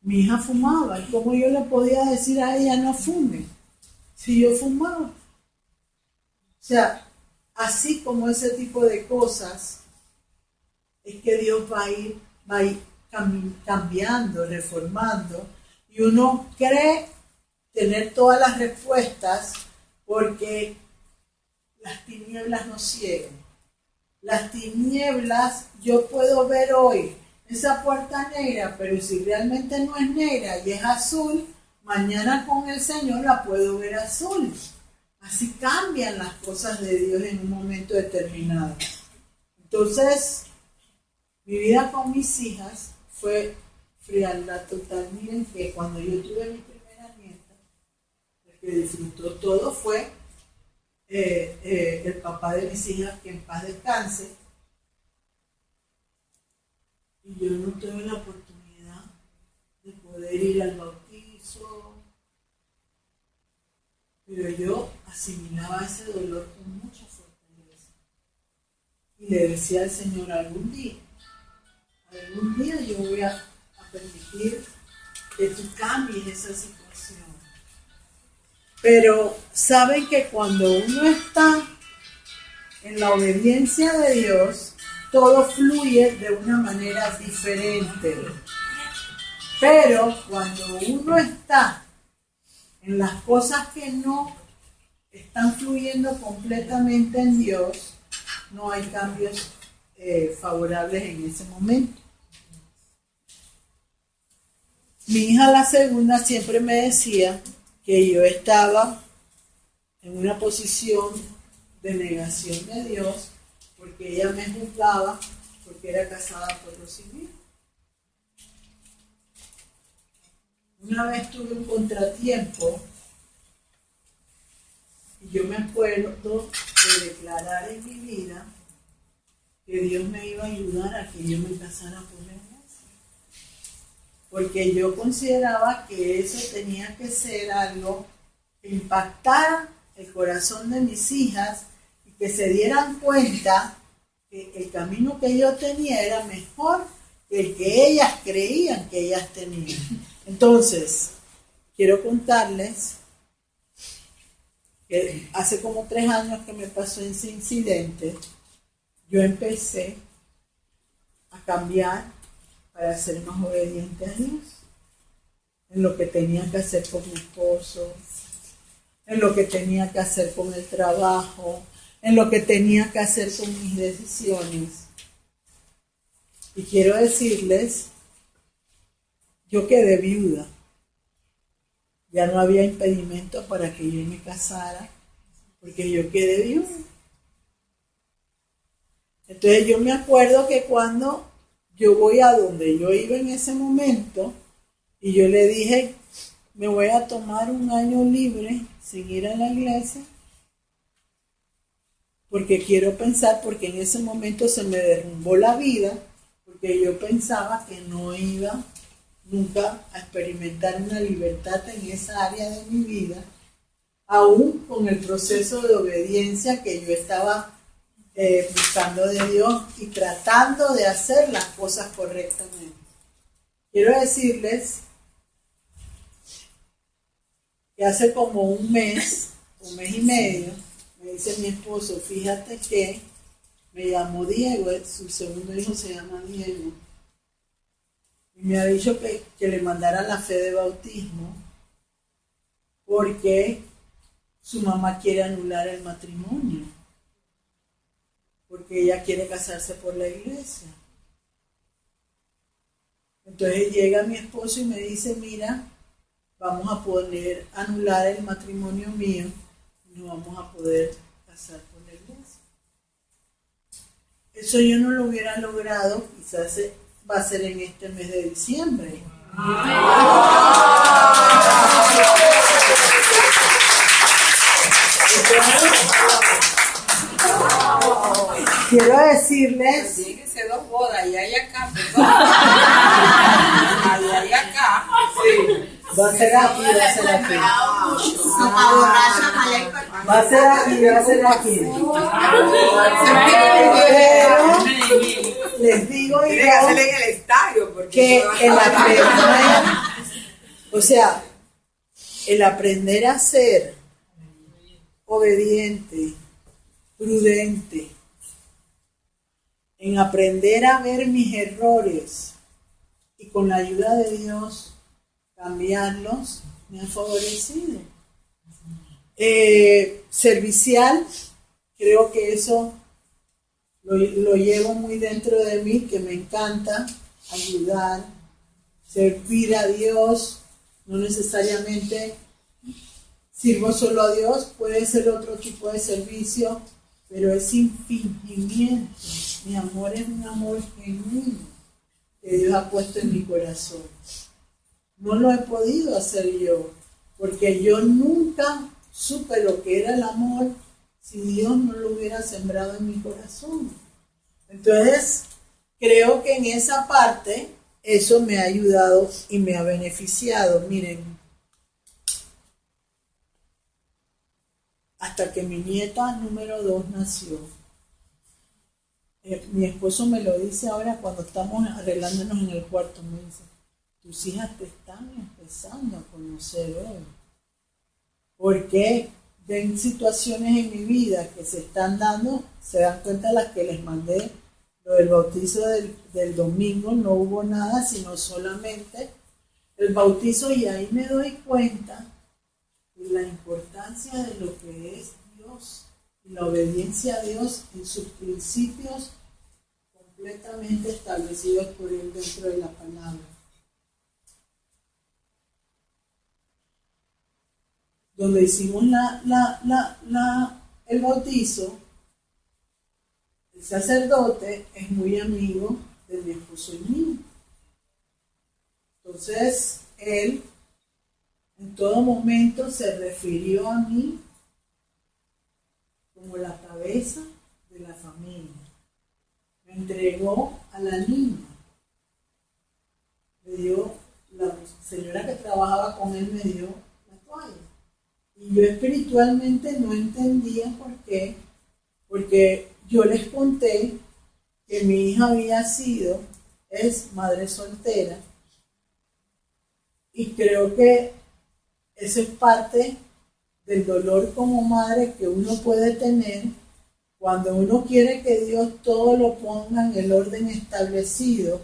Mi hija fumaba, y cómo yo le podía decir a ella no fume, si yo fumaba. O sea, así como ese tipo de cosas, es que Dios va a ir cambiando, reformando, y uno cree tener todas las respuestas porque las tinieblas nos ciegan. Las tinieblas, yo puedo ver hoy esa puerta negra, pero si realmente no es negra y es azul, mañana con el Señor la puedo ver azul. Así cambian las cosas de Dios en un momento determinado. Entonces, mi vida con mis hijas fue frialdad total. Miren que cuando yo tuve mi primera nieta, el que disfrutó todo fue el papá de mis hijas, que en paz descanse. Y yo no tuve la oportunidad de poder ir al bautizo, pero yo asimilaba ese dolor con mucha fortaleza. Y le decía al Señor, algún día yo voy a permitir que tú cambies esa situación. Pero saben que cuando uno está en la obediencia de Dios, todo fluye de una manera diferente. Pero cuando uno está en las cosas que no están fluyendo completamente en Dios, no hay cambios favorables en ese momento. Mi hija, la segunda, siempre me decía que yo estaba en una posición de negación de Dios porque ella me juzgaba porque era casada por lo civil. Una vez tuve un contratiempo y yo me acuerdo de declarar en mi vida que Dios me iba a ayudar a que yo me casara por la iglesia. Porque yo consideraba que eso tenía que ser algo que impactara el corazón de mis hijas y que se dieran cuenta que el camino que yo tenía era mejor que el que ellas creían que ellas tenían. Entonces, quiero contarles que hace como 3 años que me pasó ese incidente, yo empecé a cambiar para ser más obediente a Dios, en lo que tenía que hacer con mi esposo, en lo que tenía que hacer con el trabajo, en lo que tenía que hacer con mis decisiones. Y quiero decirles, yo quedé viuda. Ya no había impedimento para que yo me casara, porque yo quedé viuda. Entonces yo me acuerdo que cuando yo voy a donde yo iba en ese momento, y yo le dije, me voy a tomar un año libre sin ir a la iglesia, porque quiero pensar, porque en ese momento se me derrumbó la vida, porque yo pensaba que no iba nunca a experimentar una libertad en esa área de mi vida, aún con el proceso de obediencia que yo estaba buscando de Dios y tratando de hacer las cosas correctamente. Quiero decirles que hace como un mes y medio, me dice mi esposo, fíjate que me llamó Diego, su segundo hijo se llama Diego, y me ha dicho que le mandara la fe de bautismo porque su mamá quiere anular el matrimonio, porque ella quiere casarse por la iglesia. Entonces llega mi esposo y me dice, mira, vamos a poder anular el matrimonio mío y no vamos a poder casar por la iglesia. Eso yo no lo hubiera logrado, quizás va a ser en este mes de diciembre. Quiero decirles... Dígase 2 bodas, allá y acá, perdón. Allá y acá. Sí. Va a ser aquí, va a ser aquí. Va a ser aquí, va a ser aquí. Pero les digo Tiene que hacerle en el estadio, porque que el aprender, o sea, el aprender a ser obediente, prudente, en aprender a ver mis errores y con la ayuda de Dios cambiarlos, me ha favorecido. Servicial, creo que eso lo llevo muy dentro de mí, que me encanta ayudar, servir a Dios, no necesariamente sirvo solo a Dios, puede ser otro tipo de servicio, pero es sin fingimiento. Mi amor es un amor genuino que Dios ha puesto en mi corazón. No lo he podido hacer yo, porque yo nunca supe lo que era el amor si Dios no lo hubiera sembrado en mi corazón. Entonces, creo que en esa parte eso me ha ayudado y me ha beneficiado. Miren, hasta que mi nieta número 2 nació. Mi esposo me lo dice ahora cuando estamos arreglándonos en el cuarto, me dice, tus hijas te están empezando a conocer hoy. Porque ven situaciones en mi vida que se están dando, se dan cuenta las que les mandé, lo del bautizo del domingo, no hubo nada, sino solamente el bautizo, y ahí me doy cuenta de la importancia de lo que es Dios y la obediencia a Dios en sus principios completamente establecidos por Él dentro de la palabra. Donde hicimos el bautizo, el sacerdote es muy amigo de mi esposo y mío. Entonces, él en todo momento se refirió a mí como la cabeza de la familia. Me entregó a la niña. Me dio, la señora que trabajaba con él me dio la toalla. Y yo espiritualmente no entendía por qué, porque yo les conté que mi hija es madre soltera, y creo que eso es parte del dolor como madre que uno puede tener cuando uno quiere que Dios todo lo ponga en el orden establecido,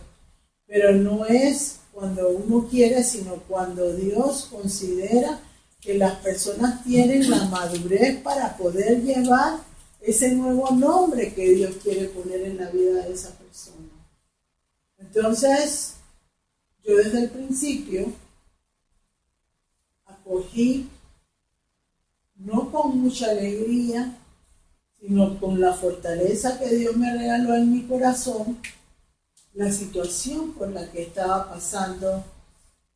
pero no es cuando uno quiere, sino cuando Dios considera que las personas tienen la madurez para poder llevar ese nuevo nombre que Dios quiere poner en la vida de esa persona. Entonces, yo desde el principio acogí, no con mucha alegría, sino con la fortaleza que Dios me regaló en mi corazón, la situación por la que estaba pasando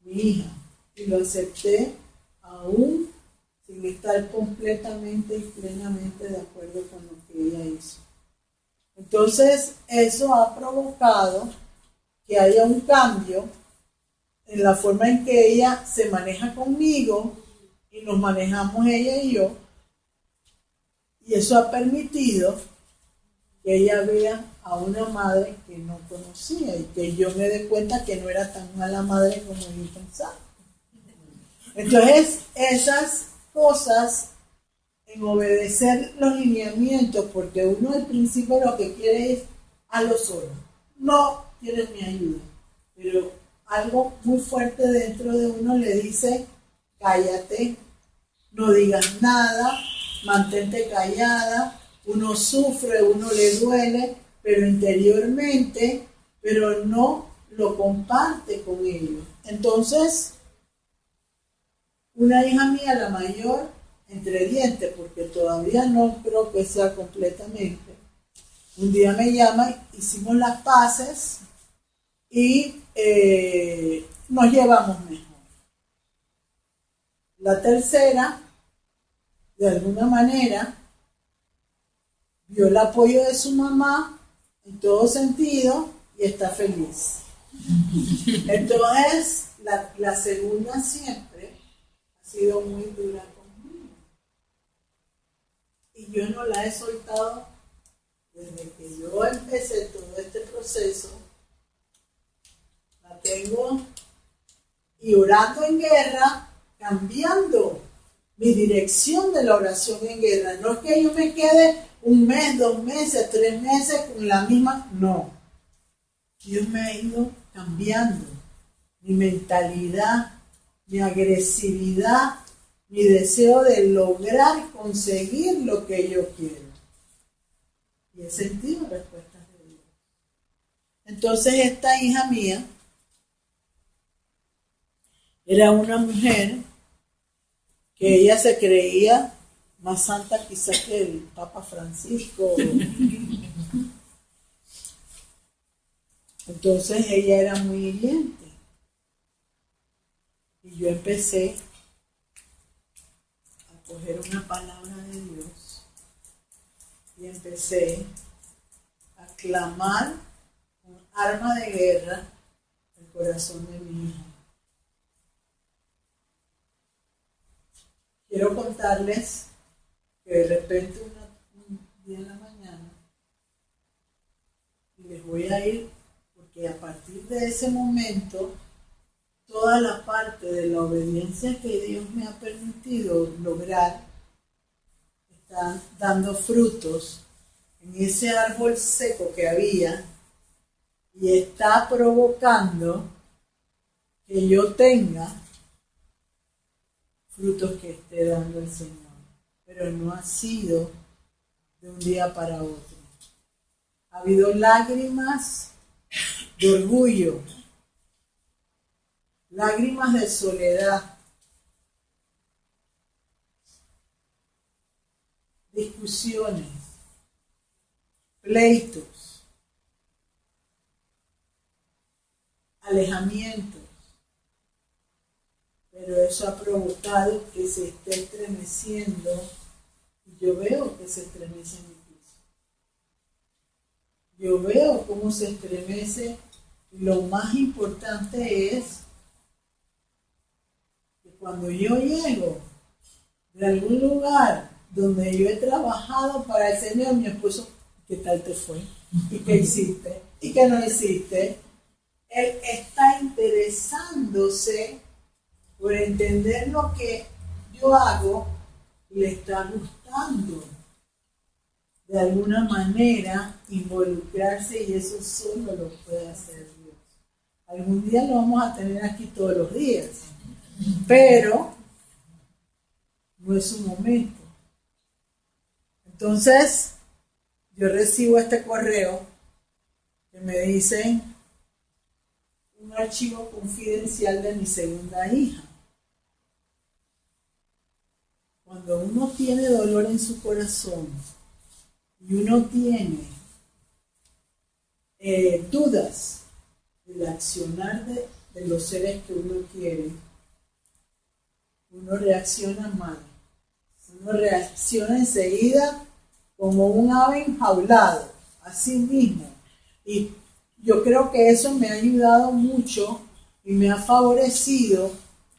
mi hija. Y lo acepté aún sin estar completamente y plenamente de acuerdo con lo que ella hizo. Entonces, eso ha provocado que haya un cambio en la forma en que ella se maneja conmigo y nos manejamos ella y yo. Y eso ha permitido que ella vea a una madre que no conocía y que yo me dé cuenta que no era tan mala madre como yo pensaba. Entonces, esas cosas, en obedecer los lineamientos, porque uno al principio lo que quiere es hazlo solo, no quieres mi ayuda, pero algo muy fuerte dentro de uno le dice cállate, no digas nada, mantente callada. Uno sufre, uno le duele, pero interiormente, pero no lo comparte con ellos. Entonces, una hija mía, la mayor, entre dientes, porque todavía no creo que sea completamente, un día me llama, hicimos las paces y nos llevamos mejor. La tercera de alguna manera, vio el apoyo de su mamá en todo sentido y está feliz. Entonces, la segunda siempre ha sido muy dura conmigo. Y yo no la he soltado desde que yo empecé todo este proceso. La tengo y orando en guerra, cambiando mi dirección de la oración en guerra. No es que yo me quede 1 mes, 2 meses, 3 meses con la misma, no. Dios me ha ido cambiando mi mentalidad, mi agresividad, mi deseo de lograr conseguir lo que yo quiero. Y he sentido respuestas de Dios. Entonces esta hija mía era una mujer que ella se creía más santa quizás que el Papa Francisco. Entonces ella era muy hiriente. Y yo empecé a coger una palabra de Dios y empecé a clamar con arma de guerra el corazón de mi hija. Quiero contarles que de repente un día en la mañana, y les voy a ir, porque a partir de ese momento, toda la parte de la obediencia que Dios me ha permitido lograr, está dando frutos en ese árbol seco que había, y está provocando que yo tenga frutos que esté dando el Señor. Pero no ha sido de un día para otro. Ha habido lágrimas de orgullo, lágrimas de soledad, discusiones, pleitos, alejamientos. Pero eso ha provocado que se esté estremeciendo, y yo veo que se estremece mi piso. Yo veo cómo se estremece, y lo más importante es que cuando yo llego de algún lugar donde yo he trabajado para el Señor, mi esposo, ¿qué tal te fue? ¿Y qué hiciste? ¿Y qué no hiciste? Él está interesándose por entender lo que yo hago, y le está gustando de alguna manera involucrarse, y eso solo lo puede hacer Dios. Algún día lo vamos a tener aquí todos los días, pero no es su momento. Entonces, yo recibo este correo que me dicen un archivo confidencial de mi segunda hija. Cuando uno tiene dolor en su corazón y uno tiene dudas del accionar de los seres que uno quiere, uno reacciona mal. Uno reacciona enseguida como un ave enjaulado, así mismo. Y yo creo que eso me ha ayudado mucho y me ha favorecido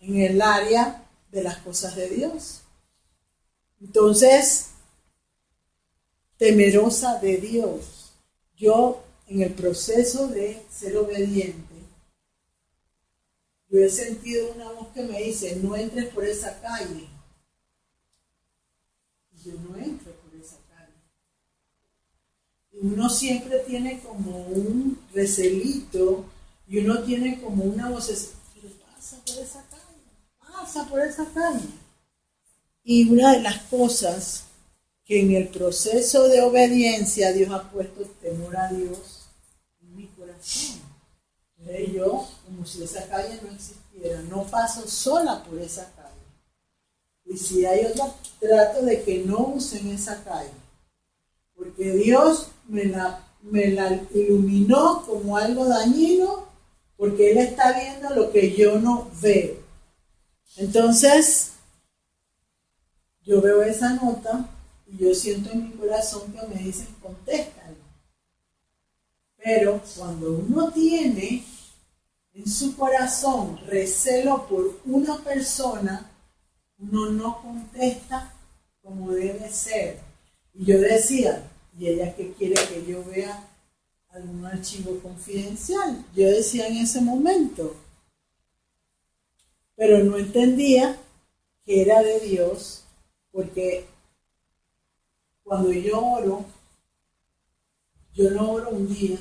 en el área de las cosas de Dios. Entonces, temerosa de Dios, yo en el proceso de ser obediente, yo he sentido una voz que me dice, no entres por esa calle. Y yo no entro por esa calle. Y uno siempre tiene como un recelito, y uno tiene como una voz, pero pasa por esa calle, pasa por esa calle. Y una de las cosas que en el proceso de obediencia Dios ha puesto temor a Dios en mi corazón. Entonces yo, como si esa calle no existiera, no paso sola por esa calle. Y si hay otra, trato de que no usen esa calle. Porque Dios me la iluminó como algo dañino, porque Él está viendo lo que yo no veo. Entonces, yo veo esa nota y yo siento en mi corazón que me dicen, contéstalo. Pero cuando uno tiene en su corazón recelo por una persona, uno no contesta como debe ser. Y yo decía, ¿y ella qué quiere que yo vea algún archivo confidencial? Yo decía en ese momento. Pero no entendía que era de Dios, porque cuando yo oro, yo no oro un día,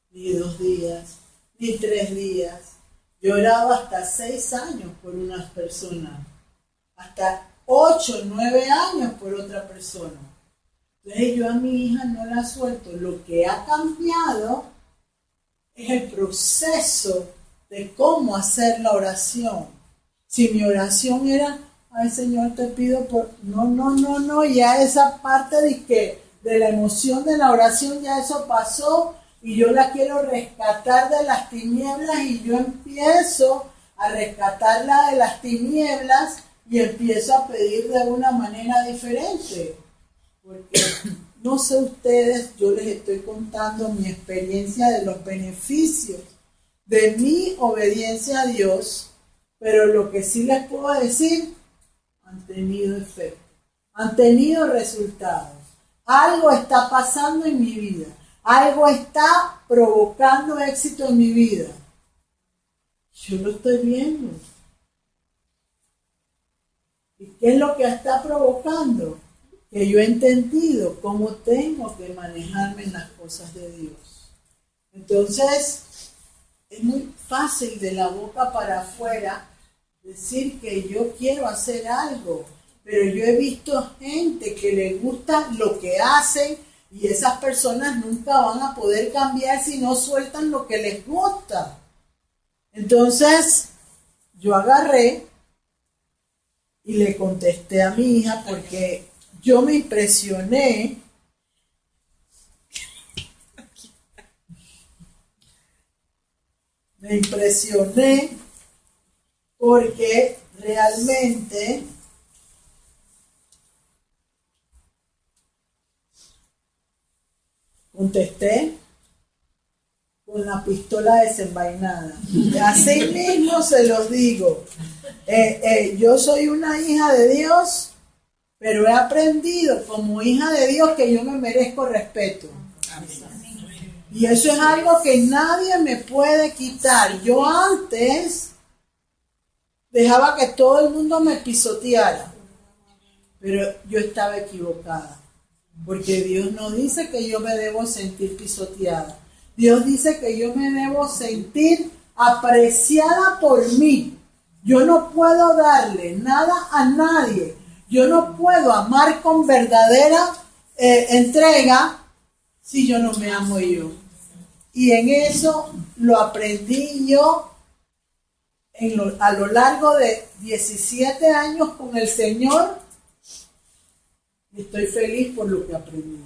ni 2 días, ni 3 días. Yo oraba hasta 6 años por una persona, hasta 8, 9 años por otra persona. Entonces yo a mi hija no la suelto. Lo que ha cambiado es el proceso de cómo hacer la oración. Si mi oración era, ay Señor, te pido por... No, ya esa parte de la emoción de la oración, ya eso pasó y yo la quiero rescatar de las tinieblas y yo empiezo a rescatarla de las tinieblas y empiezo a pedir de una manera diferente. Porque no sé ustedes, yo les estoy contando mi experiencia de los beneficios de mi obediencia a Dios, pero lo que sí les puedo decir, han tenido efecto, han tenido resultados. Algo está pasando en mi vida, algo está provocando éxito en mi vida. Yo lo estoy viendo. ¿Y qué es lo que está provocando? Que yo he entendido cómo tengo que manejarme en las cosas de Dios. Entonces, es muy fácil de la boca para afuera decir que yo quiero hacer algo, pero yo he visto gente que le gusta lo que hacen y esas personas nunca van a poder cambiar si no sueltan lo que les gusta. Entonces, yo agarré y le contesté a mi hija porque yo me impresioné porque realmente contesté con la pistola desenvainada. Así mismo se los digo. Yo soy una hija de Dios, pero he aprendido como hija de Dios que yo me merezco respeto. Y eso es algo que nadie me puede quitar. Yo antes dejaba que todo el mundo me pisoteara, pero yo estaba equivocada, porque Dios no dice que yo me debo sentir pisoteada. Dios dice que yo me debo sentir apreciada por mí. Yo no puedo darle nada a nadie. Yo no puedo amar con verdadera entrega si yo no me amo yo. Y en eso lo aprendí yo a lo largo de 17 años con el Señor. Y estoy feliz por lo que aprendí.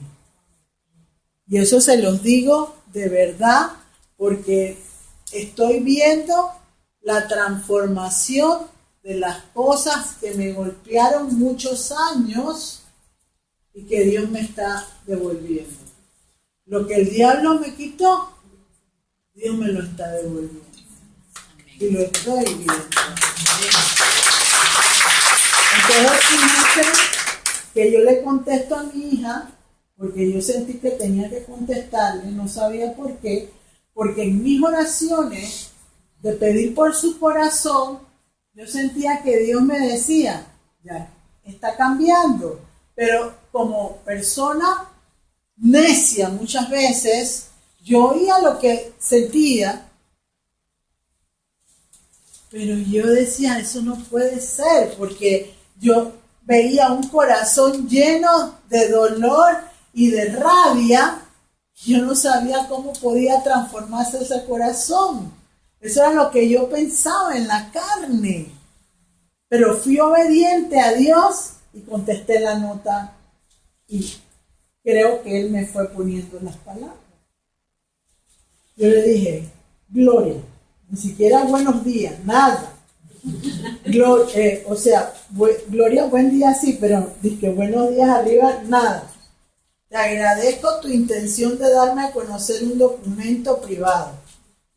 Y eso se los digo de verdad porque estoy viendo la transformación de las cosas que me golpearon muchos años y que Dios me está devolviendo. Lo que el diablo me quitó, Dios me lo está devolviendo. Y lo estoy viendo. Entonces, fíjense que yo le contesto a mi hija, porque yo sentí que tenía que contestarle, no sabía por qué, porque en mis oraciones de pedir por su corazón, yo sentía que Dios me decía, ya, está cambiando, pero como persona necia muchas veces, yo oía lo que sentía, pero yo decía, eso no puede ser, porque yo veía un corazón lleno de dolor y de rabia, yo no sabía cómo podía transformarse ese corazón. Eso era lo que yo pensaba en la carne. Pero fui obediente a Dios y contesté la nota y creo que Él me fue poniendo las palabras. Yo le dije, Gloria, ni siquiera buenos días, nada. Gloria, buen día sí, pero dizque buenos días arriba, nada. Te agradezco tu intención de darme a conocer un documento privado,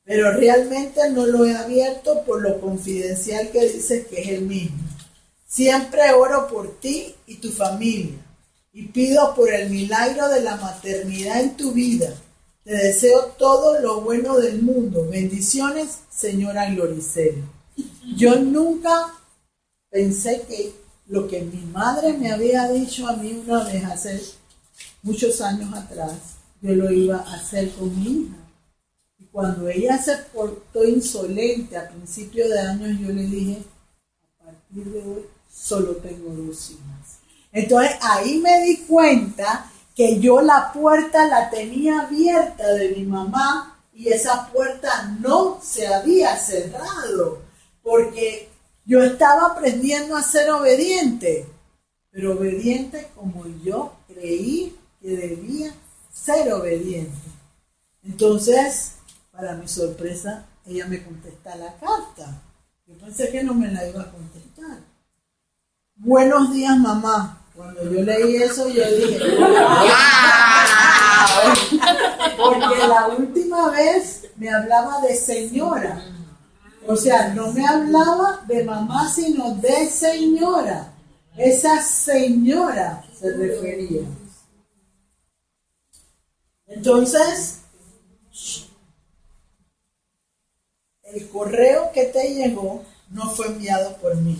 pero realmente no lo he abierto por lo confidencial que dices que es el mismo. Siempre oro por ti y tu familia y pido por el milagro de la maternidad en tu vida. Te deseo todo lo bueno del mundo. Bendiciones, señora Gloricela. Yo nunca pensé que lo que mi madre me había dicho a mí una vez hace muchos años atrás, yo lo iba a hacer con mi hija. Y cuando ella se portó insolente a principios de año, yo le dije, a partir de hoy solo tengo 2 hijas. Entonces ahí me di cuenta que yo la puerta la tenía abierta de mi mamá y esa puerta no se había cerrado, porque yo estaba aprendiendo a ser obediente, pero obediente como yo creí que debía ser obediente. Entonces, para mi sorpresa, ella me contesta la carta. Yo pensé que no me la iba a contestar. Buenos días, mamá. Cuando yo leí eso, yo dije, porque la última vez me hablaba de señora. O sea, no me hablaba de mamá, sino de señora. Esa señora se refería. Entonces, el correo que te llegó no fue enviado por mí.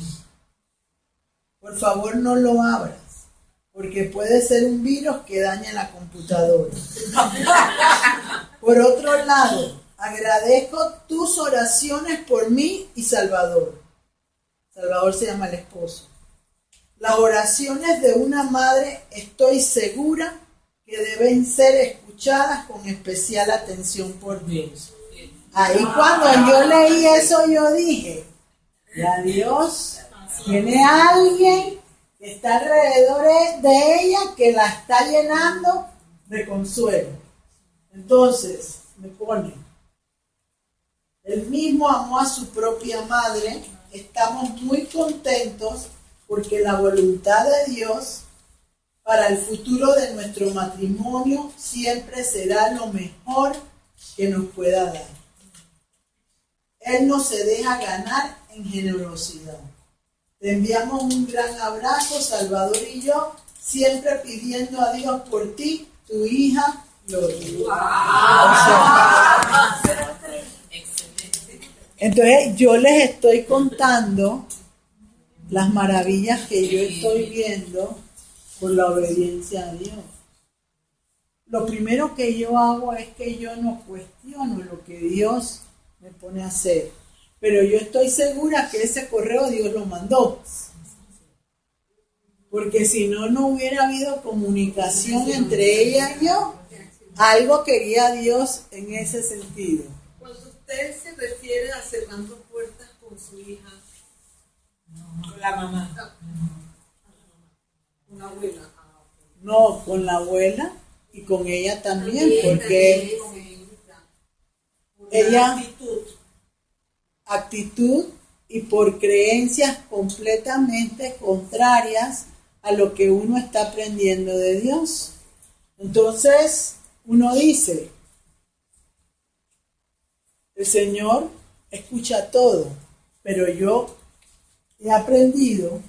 Por favor, no lo abras, porque puede ser un virus que dañe la computadora. Por otro lado, agradezco tus oraciones por mí y Salvador. Salvador se llama el esposo. Las oraciones de una madre estoy segura que deben ser escuchadas con especial atención por Dios. Ahí cuando yo leí eso yo dije, ya Dios tiene a alguien que está alrededor de ella que la está llenando de consuelo. Entonces me pone, él mismo amó a su propia madre, estamos muy contentos porque la voluntad de Dios para el futuro de nuestro matrimonio siempre será lo mejor que nos pueda dar. Él no se deja ganar en generosidad. Te enviamos un gran abrazo, Salvador y yo, siempre pidiendo a Dios por ti, tu hija, Gloria. Entonces yo les estoy contando las maravillas que yo estoy viendo por la obediencia a Dios. Lo primero que yo hago es que yo no cuestiono lo que Dios me pone a hacer. Pero yo estoy segura que ese correo Dios lo mandó. Porque si no, no hubiera habido comunicación entre ella y yo. Algo quería Dios en ese sentido. Cuando usted se refiere a cerrando puertas con su hija, Con la mamá. una abuela. No, con la abuela y con ella también, porque ella actitud y por creencias completamente contrarias a lo que uno está aprendiendo de Dios. Entonces, uno dice, el Señor escucha todo, pero yo he aprendido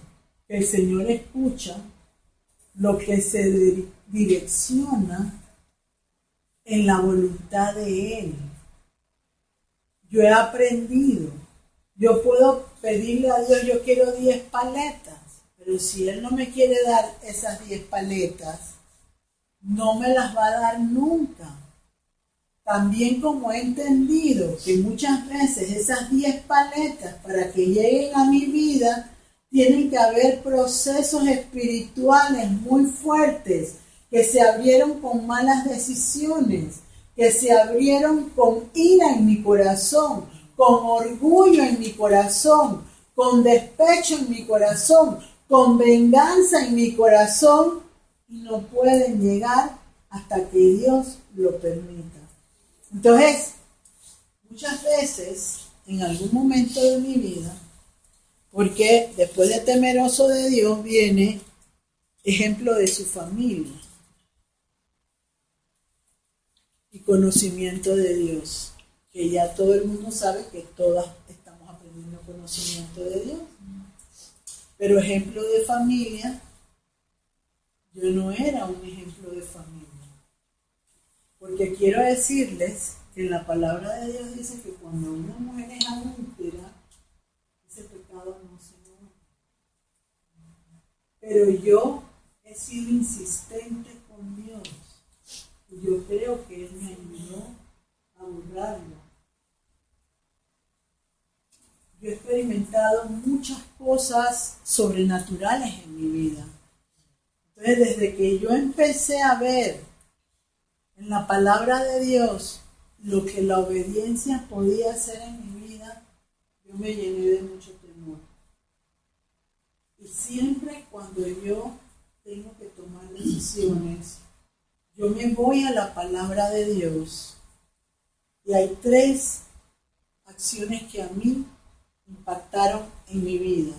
que el Señor escucha lo que se direcciona en la voluntad de Él. Yo he aprendido, yo puedo pedirle a Dios, yo quiero 10 paletas, pero si Él no me quiere dar esas 10 paletas, no me las va a dar nunca. También como he entendido que muchas veces esas 10 paletas para que lleguen a mi vida, tienen que haber procesos espirituales muy fuertes que se abrieron con malas decisiones, que se abrieron con ira en mi corazón, con orgullo en mi corazón, con despecho en mi corazón, con venganza en mi corazón, y no pueden llegar hasta que Dios lo permita. Entonces, muchas veces, en algún momento de mi vida, Porque después de temeroso de Dios viene ejemplo de su familia y conocimiento de Dios, que ya todo el mundo sabe que todas estamos aprendiendo conocimiento de Dios. Pero ejemplo de familia, yo no era un ejemplo de familia. Porque quiero decirles que en la palabra de Dios dice que cuando una mujer es adúltera, ese pecado no se borra. Pero yo he sido insistente con Dios. Y yo creo que Él me ayudó a borrarlo. Yo he experimentado muchas cosas sobrenaturales en mi vida. Entonces, desde que yo empecé a ver en la palabra de Dios lo que la obediencia podía hacer en mi vida, yo me llené de mucho temor. Y siempre cuando yo tengo que tomar decisiones, yo me voy a la palabra de Dios y hay 3 acciones que a mí impactaron en mi vida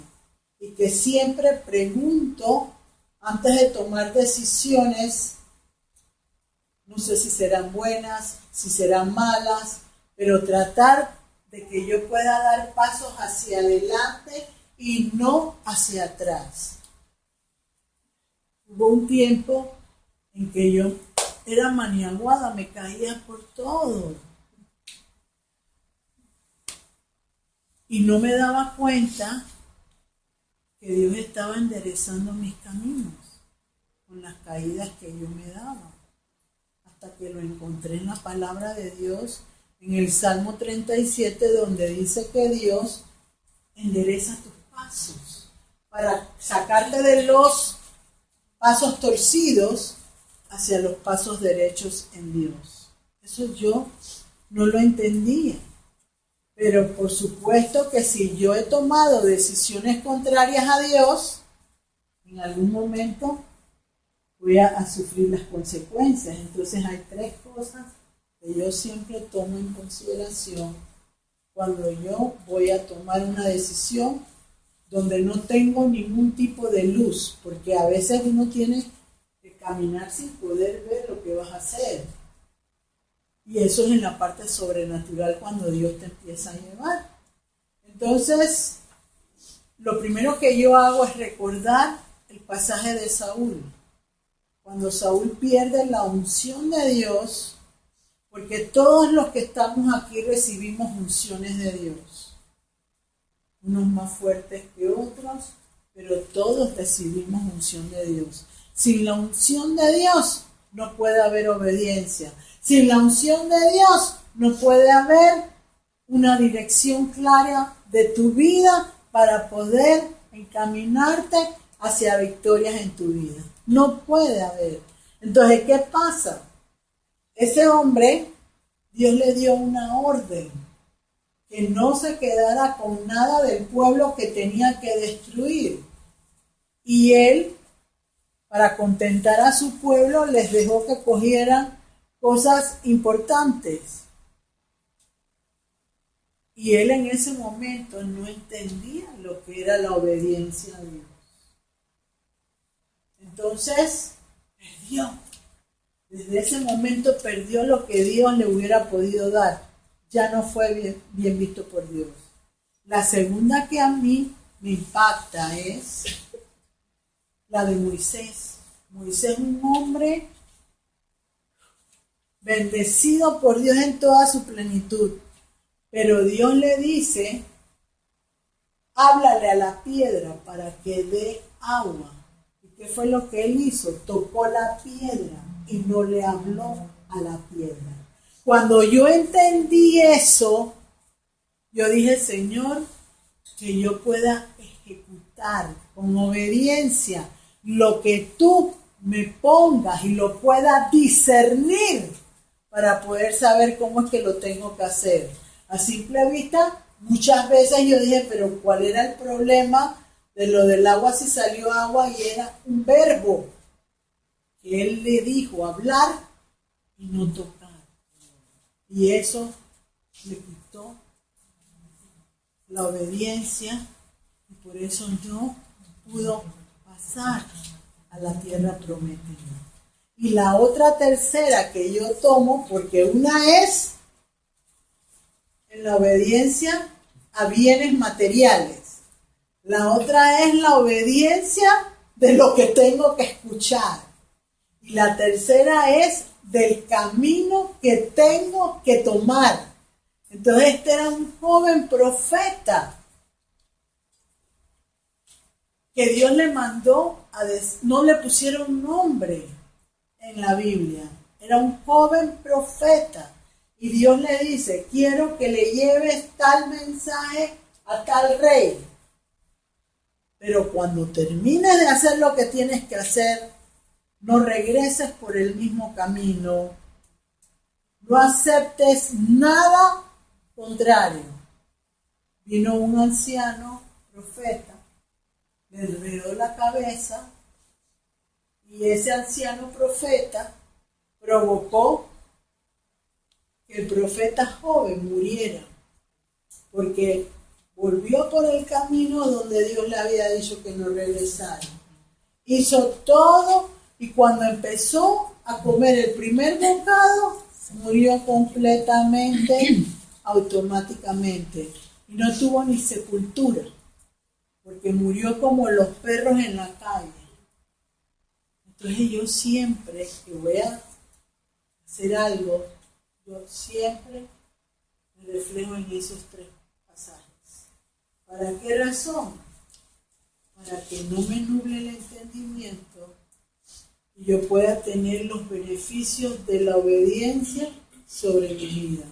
y que siempre pregunto antes de tomar decisiones. No sé si serán buenas, si serán malas, pero tratar de que yo pueda dar pasos hacia adelante y no hacia atrás. Hubo un tiempo en que yo era maniaguada, me caía por todo. Y no me daba cuenta que Dios estaba enderezando mis caminos con las caídas que yo me daba. Hasta que lo encontré en la palabra de Dios, en el Salmo 37, donde dice que Dios endereza tus pasos para sacarte de los pasos torcidos hacia los pasos derechos en Dios. Eso yo no lo entendía. Pero por supuesto que si yo he tomado decisiones contrarias a Dios, en algún momento voy a sufrir las consecuencias. Entonces hay 3 cosas que yo siempre tomo en consideración cuando yo voy a tomar una decisión donde no tengo ningún tipo de luz, porque a veces uno tiene que caminar sin poder ver lo que vas a hacer. Y eso es en la parte sobrenatural cuando Dios te empieza a llevar. Entonces, lo primero que yo hago es recordar el pasaje de Saúl. Cuando Saúl pierde la unción de Dios, porque todos los que estamos aquí recibimos unciones de Dios. Unos más fuertes que otros, pero todos recibimos unción de Dios. Sin la unción de Dios no puede haber obediencia. Sin la unción de Dios no puede haber una dirección clara de tu vida para poder encaminarte hacia victorias en tu vida. No puede haber. Entonces, ¿qué pasa? Ese hombre, Dios le dio una orden, que no se quedara con nada del pueblo que tenía que destruir. Y él, para contentar a su pueblo, les dejó que cogieran cosas importantes. Y él en ese momento no entendía lo que era la obediencia a Dios. Entonces, perdió. Desde ese momento perdió lo que Dios le hubiera podido dar. Ya no fue bien visto por Dios. La segunda que a mí me impacta es la de Moisés. Moisés es un hombre bendecido por Dios en toda su plenitud. Pero Dios le dice, háblale a la piedra para que dé agua. ¿Y qué fue lo que él hizo? Tocó la piedra y no le habló a la piedra. Cuando yo entendí eso, yo dije, Señor, que yo pueda ejecutar con obediencia lo que tú me pongas y lo pueda discernir para poder saber cómo es que lo tengo que hacer. A simple vista, muchas veces yo dije, pero ¿cuál era el problema de lo del agua si salió agua? Y era un verbo que él le dijo, hablar y no tocar. Y eso le quitó la obediencia y por eso no pudo pasar a la tierra prometida. Y la otra tercera que yo tomo, porque una es en la obediencia a bienes materiales, la otra es la obediencia de lo que tengo que escuchar, y la tercera es del camino que tengo que tomar. Entonces este era un joven profeta que Dios le mandó no le pusieron nombre en la Biblia, era un joven profeta, y Dios le dice: quiero que le lleves tal mensaje a tal rey, pero cuando termines de hacer lo que tienes que hacer, no regreses por el mismo camino, no aceptes nada contrario. Vino un anciano profeta, le enredó la cabeza, y ese anciano profeta provocó que el profeta joven muriera, porque volvió por el camino donde Dios le había dicho que no regresara. Hizo todo, y cuando empezó a comer el primer bocado, murió completamente, automáticamente, y no tuvo ni sepultura, porque murió como los perros en la calle. Entonces yo siempre que voy a hacer algo, yo siempre me reflejo en esos tres pasajes. ¿Para qué razón? Para que no me nuble el entendimiento y yo pueda tener los beneficios de la obediencia sobre mi vida.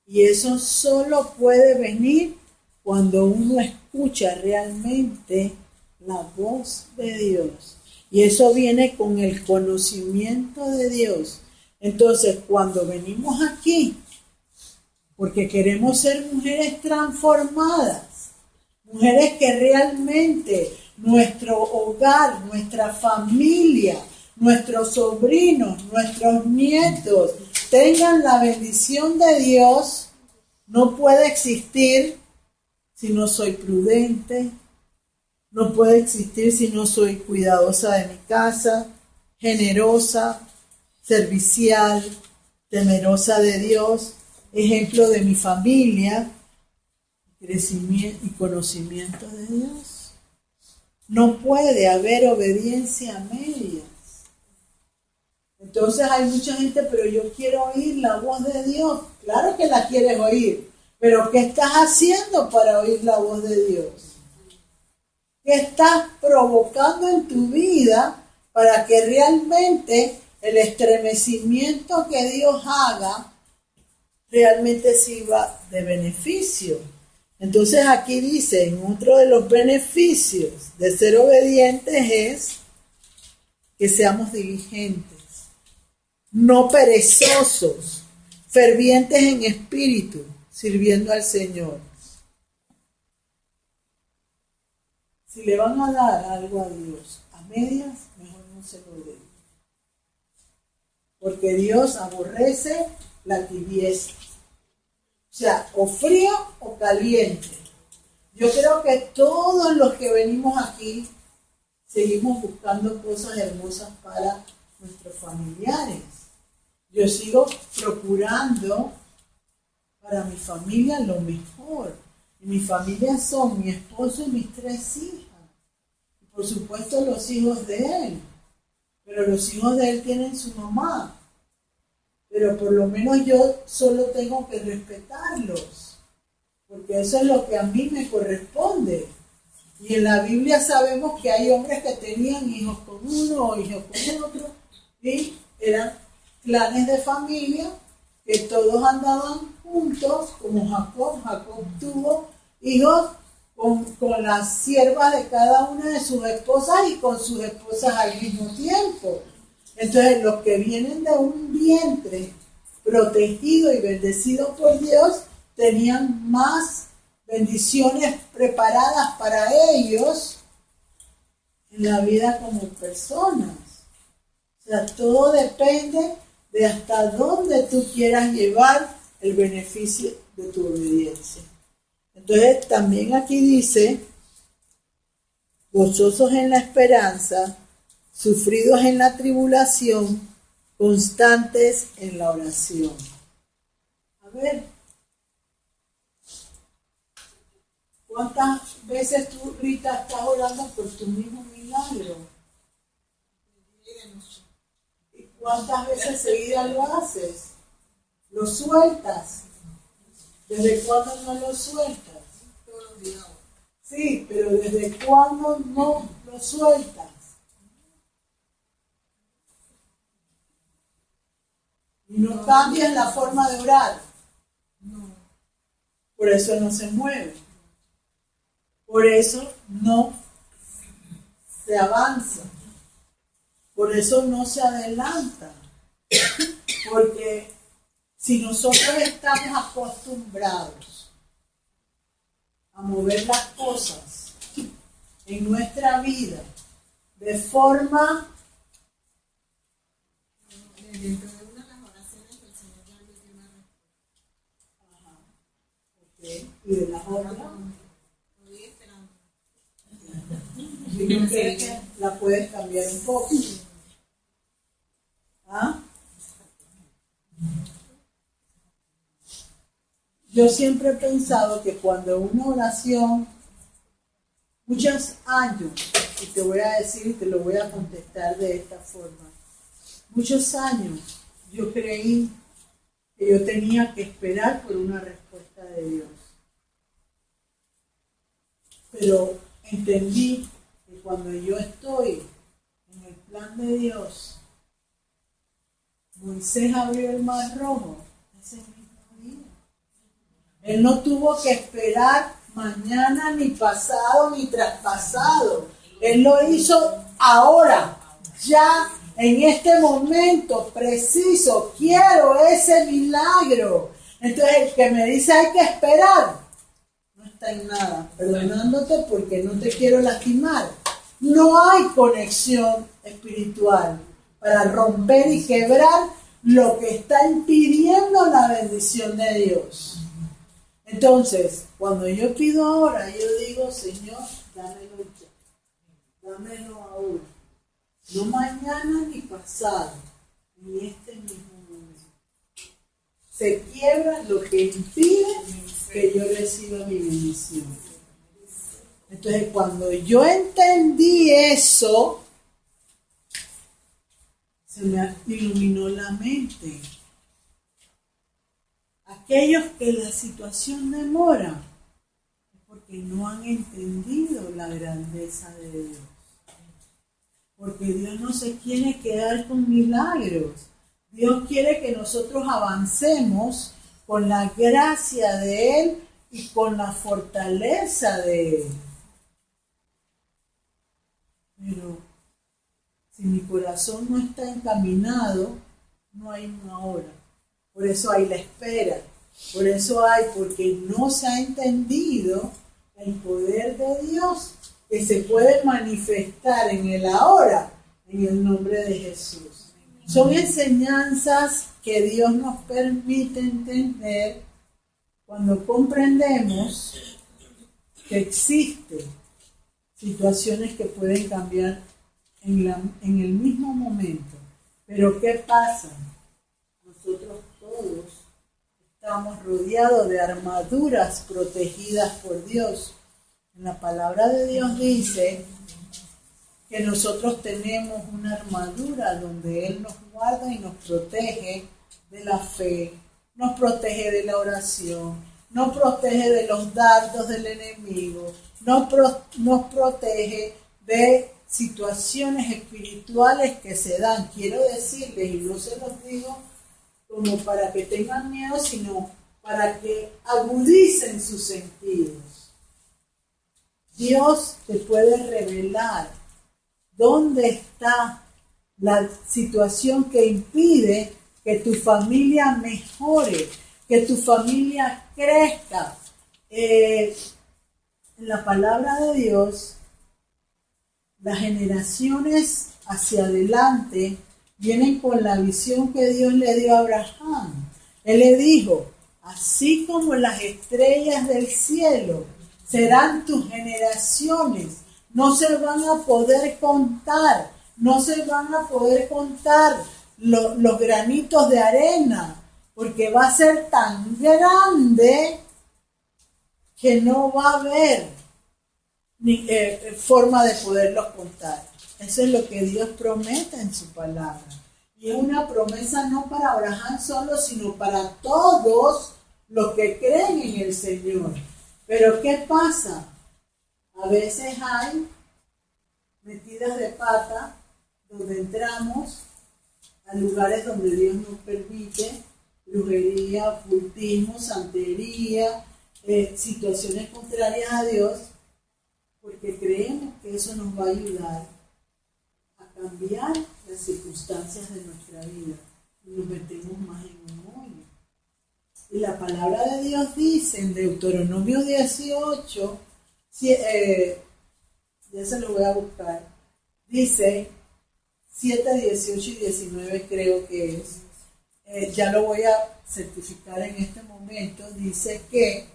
Y eso solo puede venir cuando uno escucha realmente la voz de Dios. Y eso viene con el conocimiento de Dios. Entonces, cuando venimos aquí, porque queremos ser mujeres transformadas, mujeres que realmente nuestro hogar, nuestra familia, nuestros sobrinos, nuestros nietos tengan la bendición de Dios, no puede existir si no soy prudente, no puede existir si no soy cuidadosa de mi casa, generosa, servicial, temerosa de Dios, ejemplo de mi familia, crecimiento y conocimiento de Dios. No puede haber obediencia a medias. Entonces hay mucha gente: pero yo quiero oír la voz de Dios. Claro que la quieres oír, pero ¿qué estás haciendo para oír la voz de Dios? ¿Qué estás provocando en tu vida para que realmente el estremecimiento que Dios haga realmente sirva de beneficio? Entonces aquí dice, en otro de los beneficios de ser obedientes es que seamos diligentes, no perezosos, fervientes en espíritu, sirviendo al Señor. Si le van a dar algo a Dios a medias, mejor no se lo den. Porque Dios aborrece la tibieza. O sea, o frío o caliente. Yo creo que todos los que venimos aquí seguimos buscando cosas hermosas para nuestros familiares. Yo sigo procurando para mi familia lo mejor. Y mi familia son mi esposo y mis 3 hijas. Y por supuesto los hijos de él. Pero los hijos de él tienen su mamá. Pero por lo menos yo solo tengo que respetarlos, porque eso es lo que a mí me corresponde. Y en la Biblia sabemos que hay hombres que tenían hijos con uno o hijos con otro, y eran clanes de familia que todos andaban juntos, como Jacob. Jacob tuvo hijos con las siervas de cada una de sus esposas y con sus esposas al mismo tiempo. Entonces, los que vienen de un vientre protegido y bendecido por Dios, tenían más bendiciones preparadas para ellos en la vida como personas. O sea, todo depende de hasta dónde tú quieras llevar el beneficio de tu obediencia. Entonces, también aquí dice gozosos en la esperanza, sufridos en la tribulación, constantes en la oración. A ver, ¿cuántas veces tú, Rita, estás orando por tu mismo milagro? ¿Y cuántas veces seguidas lo haces? ¿Lo sueltas? ¿Desde cuándo no lo sueltas? Todos los días. Sí, pero ¿desde cuándo no lo sueltas? Y no cambias la forma de orar. No. Por eso no se mueve. Por eso no se avanza. Por eso no se adelanta. Porque si nosotros estamos acostumbrados a mover las cosas en nuestra vida de forma Dentro de una de las oraciones el Señor ya me dio una respuesta. y de las otras, Estoy esperando. si no crees que la puedes cambiar un poco. ¿Ah? Yo siempre he pensado que cuando una oración, muchos años, y te voy a decir y te lo voy a contestar de esta forma, muchos años yo creí que yo tenía que esperar por una respuesta de Dios. Pero entendí que cuando yo estoy en el plan de Dios, Moisés abrió el mar rojo ese mismo día. Él no tuvo que esperar mañana, ni pasado, ni traspasado. Él lo hizo ahora, ya en este momento preciso. Quiero ese milagro. Entonces el que me dice hay que esperar, no está en nada, perdonándote porque no te quiero lastimar. No hay conexión espiritual para romper y quebrar lo que está impidiendo la bendición de Dios. Entonces, cuando yo pido ahora, yo digo, Señor, dámelo ya, dámelo ahora, no mañana ni pasado, ni este mismo momento. Se quiebra lo que impide que yo reciba mi bendición. Entonces, cuando yo entendí eso, se me iluminó la mente. Aquellos que la situación demora es porque no han entendido la grandeza de Dios. Porque Dios no se quiere quedar con milagros. Dios quiere que nosotros avancemos con la gracia de Él y con la fortaleza de Él. Pero si mi corazón no está encaminado, no hay una hora. Por eso hay la espera. Por eso hay, porque no se ha entendido el poder de Dios que se puede manifestar en el ahora, en el nombre de Jesús. Son enseñanzas que Dios nos permite entender cuando comprendemos que existen situaciones que pueden cambiar en el mismo momento. Pero ¿qué pasa? Nosotros todos estamos rodeados de armaduras protegidas por Dios. En la palabra de Dios dice que nosotros tenemos una armadura donde Él nos guarda y nos protege de la fe, nos protege de la oración, nos protege de los dardos del enemigo, nos protege de situaciones espirituales que se dan. Quiero decirles, y no se los digo como para que tengan miedo, sino para que agudicen sus sentidos. Dios te puede revelar dónde está la situación que impide que tu familia mejore, que tu familia crezca. En la palabra de Dios, las generaciones hacia adelante vienen con la visión que Dios le dio a Abraham. Él le dijo, así como las estrellas del cielo serán tus generaciones, no se van a poder contar, no se van a poder contar los granitos de arena, porque va a ser tan grande que no va a haber ni forma de poderlos contar. Eso es lo que Dios promete en su palabra. Y es una promesa no para Abraham solo, sino para todos los que creen en el Señor. Pero ¿qué pasa? A veces hay metidas de pata donde entramos a lugares donde Dios nos permite, brujería, ocultismo, santería, situaciones contrarias a Dios, porque creemos que eso nos va a ayudar a cambiar las circunstancias de nuestra vida y nos metemos más en un hoyo. Y la palabra de Dios dice en Deuteronomio 18, ya se lo voy a buscar, dice 7, 18 y 19 creo que es, ya lo voy a certificar en este momento, dice que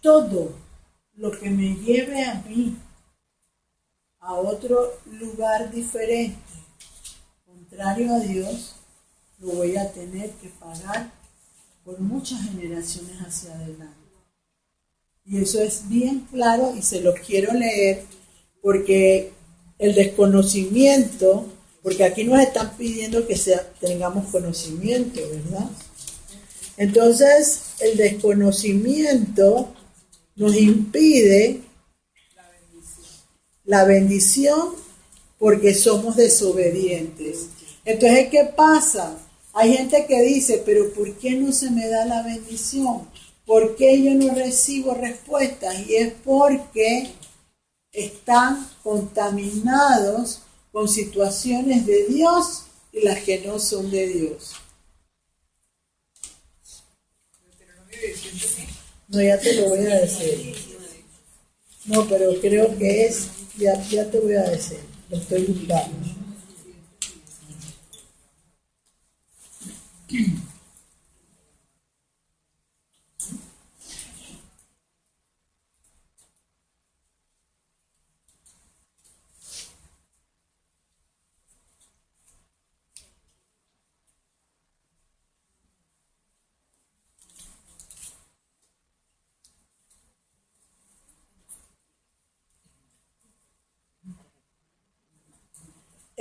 todo lo que me lleve a mí a otro lugar diferente, contrario a Dios, lo voy a tener que pagar por muchas generaciones hacia adelante. Y eso es bien claro y se lo quiero leer porque el desconocimiento, porque aquí nos están pidiendo que tengamos conocimiento, ¿verdad? Entonces, el desconocimiento nos impide la bendición porque somos desobedientes. Entonces, ¿qué pasa? Hay gente que dice, pero ¿por qué no se me da la bendición? ¿Por qué yo no recibo respuestas? Y es porque están contaminados con situaciones de Dios y las que no son de Dios. No, ya te lo voy a decir. No, pero creo que es, ya te voy a decir, lo estoy buscando.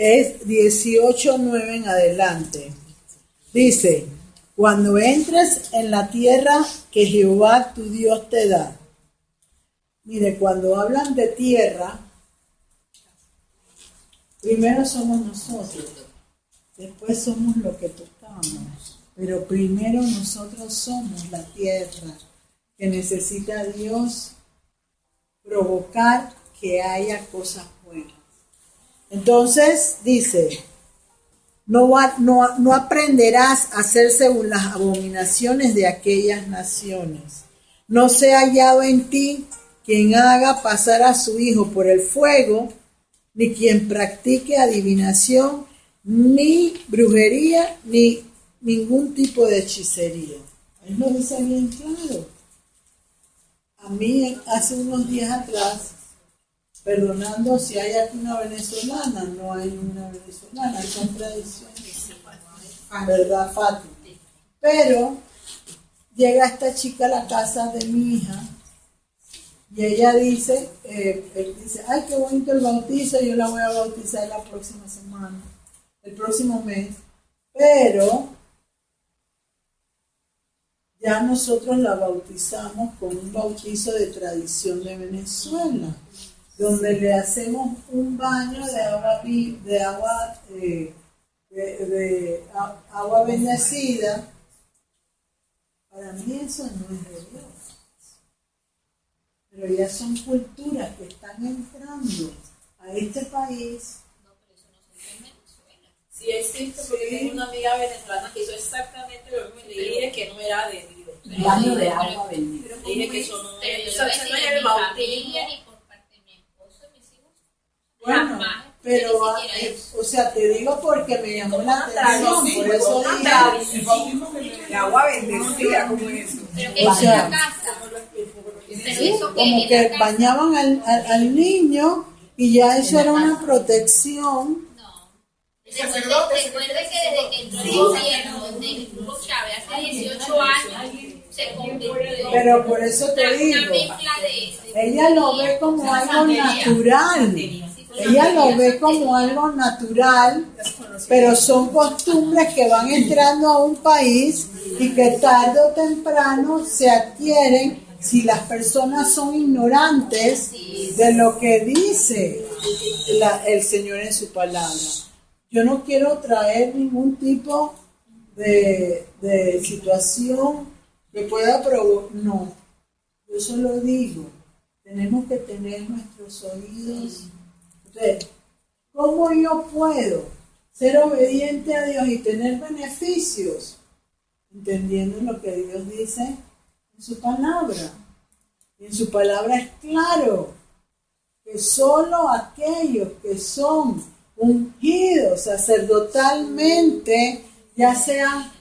Es 18:9 en adelante. Dice, cuando entres en la tierra que Jehová tu Dios te da. Mire, cuando hablan de tierra, primero somos nosotros, después somos lo que tocamos, pero primero nosotros somos la tierra que necesita Dios provocar que haya cosas buenas. Entonces dice, no aprenderás a hacer según las abominaciones de aquellas naciones. No sea hallado en ti quien haga pasar a su hijo por el fuego, ni quien practique adivinación, ni brujería, ni ningún tipo de hechicería. Él lo dice bien claro. A mí hace unos días atrás, perdonando si hay aquí una venezolana, no hay una venezolana, hay contradicciones, ¿verdad, Fati? Pero llega esta chica a la casa de mi hija y ella dice, él dice, ay, qué bonito el bautizo, yo la voy a bautizar la próxima semana, el próximo mes, pero ya nosotros la bautizamos con un bautizo de tradición de Venezuela, donde le hacemos un baño de agua bendecida. Para mí eso no es de Dios. Pero ya son culturas que están entrando a este país. No, pero eso no se ve en Venezuela. Sí existe, porque tengo una amiga venezolana que hizo exactamente lo mismo y le dije que no era de Dios. Un baño de agua bendita. Le dije que eso no Pero es. yo no Eso no es recibo el ni bautismo. familia, ni por parte de mi esposo y mis hijos. Bueno, Jamás. pero, Ni siquiera eso. o sea, te digo porque me llamó la Una atención, tradición, por eso una dije, tradición. El agua bendecida, ¿cómo es eso? Pero que O es sea, en la casa. Pero eso como que que bañaban al niño y ya eso era una protección. no. Recuerde que desde que entró el gobierno del Hugo Chávez hace 18 años se convirtió Pero por eso te una digo, mezcla de ella lo ve como algo natural. Ella lo ve como algo natural, pero son costumbres que van entrando a un país y que tarde o temprano se adquieren si las personas son ignorantes de lo que dice el Señor en su palabra. Yo no quiero traer ningún tipo de situación que pueda provocar, no, yo solo digo, tenemos que tener nuestros oídos. Entonces, ¿cómo yo puedo ser obediente a Dios y tener beneficios? Entendiendo lo que Dios dice en su palabra. Y en su palabra es claro que solo aquellos que son ungidos sacerdotalmente, ya sean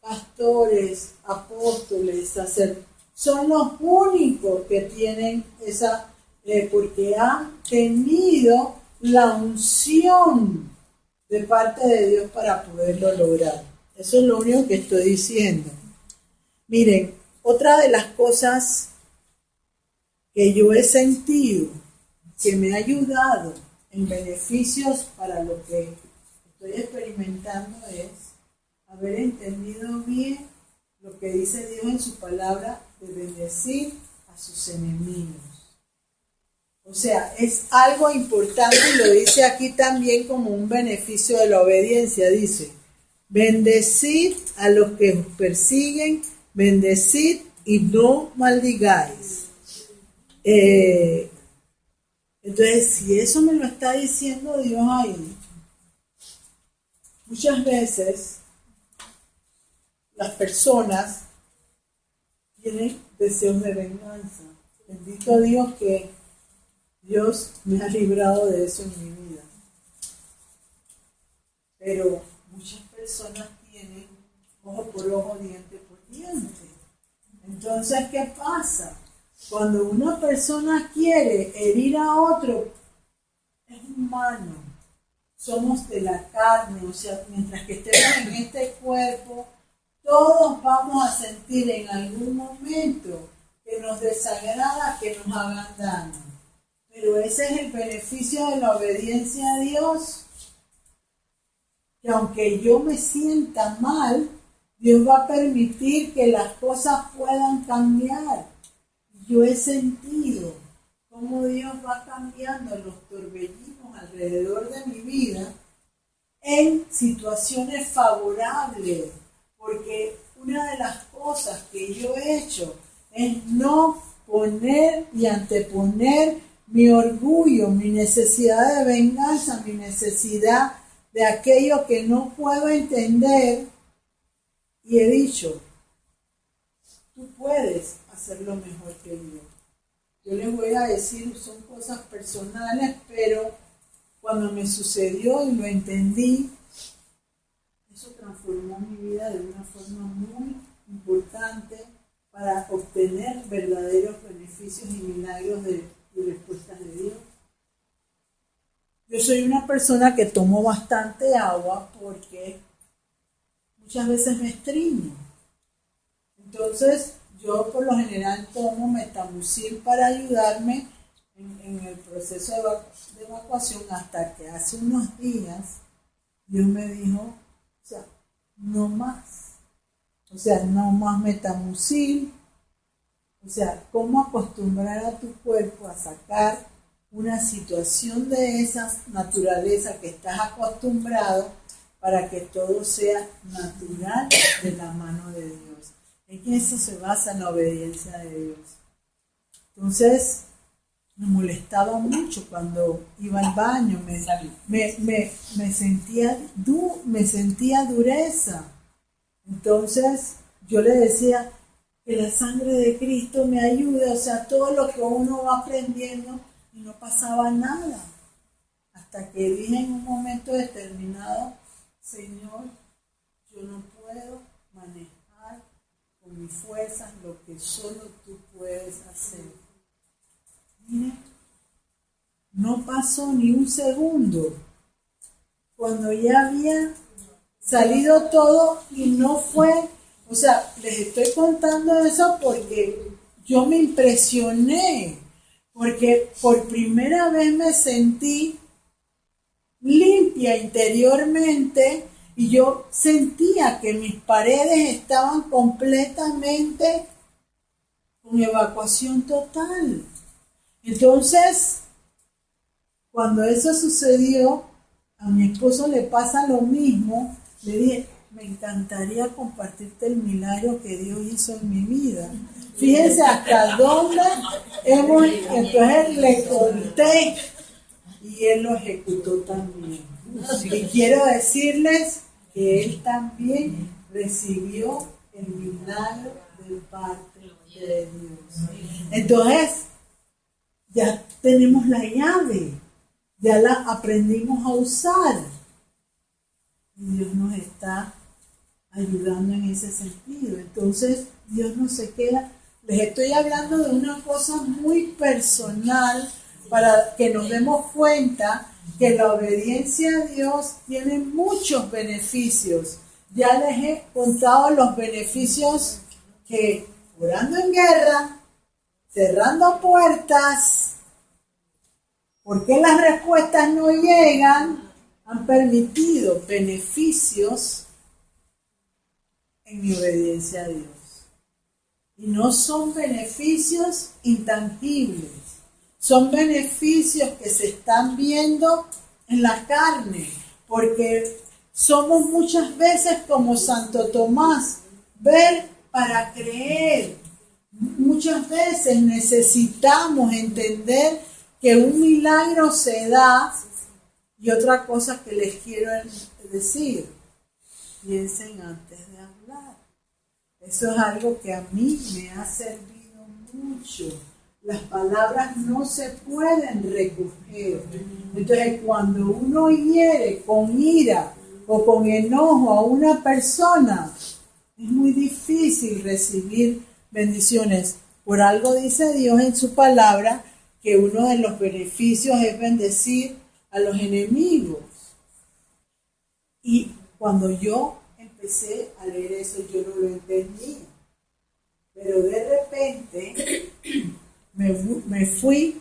pastores, apóstoles, sacerdotes, son los únicos que tienen esa, porque han tenido la unción de parte de Dios para poderlo lograr. Eso es lo único que estoy diciendo. Miren, otra de las cosas que yo he sentido que me ha ayudado en beneficios para lo que estoy experimentando es haber entendido bien lo que dice Dios en su palabra de bendecir a sus enemigos. O sea, es algo importante y lo dice aquí también como un beneficio de la obediencia. Dice, bendecid a los que os persiguen, bendecid y no maldigáis. Entonces, si eso me lo está diciendo Dios ahí, muchas veces las personas tienen deseos de venganza. Bendito Dios que Dios me ha librado de eso en mi vida. Pero muchas personas tienen ojo por ojo, diente por diente. Entonces, ¿qué pasa? Cuando una persona quiere herir a otro, es humano. Somos de la carne, o sea, mientras que estemos en este cuerpo, todos vamos a sentir en algún momento que nos desagrada, que nos hagan daño. Pero ese es el beneficio de la obediencia a Dios. Que aunque yo me sienta mal, Dios va a permitir que las cosas puedan cambiar. Yo he sentido cómo Dios va cambiando los torbellinos alrededor de mi vida en situaciones favorables. Porque una de las cosas que yo he hecho es no poner y anteponer mi orgullo, mi necesidad de venganza, mi necesidad de aquello que no puedo entender. Y he dicho, tú puedes hacerlo mejor que yo. Yo les voy a decir, son cosas personales, pero cuando me sucedió y lo entendí, eso transformó mi vida de una forma muy importante para obtener verdaderos beneficios y milagros y respuestas de Dios. Yo soy una persona que tomo bastante agua porque muchas veces me estreño. Entonces, yo por lo general tomo Metamucil para ayudarme en el proceso de evacuación, hasta que hace unos días Dios me dijo, o sea, no más. O sea, no más Metamucil. O sea, cómo acostumbrar a tu cuerpo a sacar una situación de esa naturaleza que estás acostumbrado para que todo sea natural de la mano de Dios. En que eso se basa en la obediencia de Dios. Entonces, me molestaba mucho cuando iba al baño, me sentía dureza. Entonces, yo le decía que la sangre de Cristo me ayude, o sea, todo lo que uno va aprendiendo y no pasaba nada. Hasta que dije en un momento determinado, Señor, yo no puedo manejar con mis fuerzas lo que solo tú puedes hacer. Mire, no pasó ni un segundo cuando ya había salido todo y no fue, o sea, les estoy contando eso porque yo me impresioné, porque por primera vez me sentí limpia interiormente y yo sentía que mis paredes estaban completamente con evacuación total. Entonces, cuando eso sucedió, a mi esposo le pasa lo mismo. Le dije, me encantaría compartirte el milagro que Dios hizo en mi vida. Fíjense hasta dónde entonces le conté y él lo ejecutó también. Y quiero decirles que él también recibió el milagro de parte de Dios. Entonces, ya tenemos la llave, ya la aprendimos a usar. Y Dios nos está ayudando en ese sentido. Entonces, Dios no se queda. Les estoy hablando de una cosa muy personal para que nos demos cuenta que la obediencia a Dios tiene muchos beneficios. Ya les he contado los beneficios que orando en guerra, cerrando puertas, porque las respuestas no llegan, han permitido beneficios en mi obediencia a Dios. Y no son beneficios intangibles, son beneficios que se están viendo en la carne, porque somos muchas veces como Santo Tomás, ver para creer. Muchas veces necesitamos entender que un milagro se da. Y otra cosa que les quiero decir, piensen antes de hablar. Eso es algo que a mí me ha servido mucho. Las palabras no se pueden recoger. Entonces, cuando uno hiere con ira o con enojo a una persona, es muy difícil recibir bendiciones. Por algo dice Dios en su palabra que uno de los beneficios es bendecir a los enemigos. Y cuando yo empecé a leer eso, yo no lo entendía. Pero de repente me fui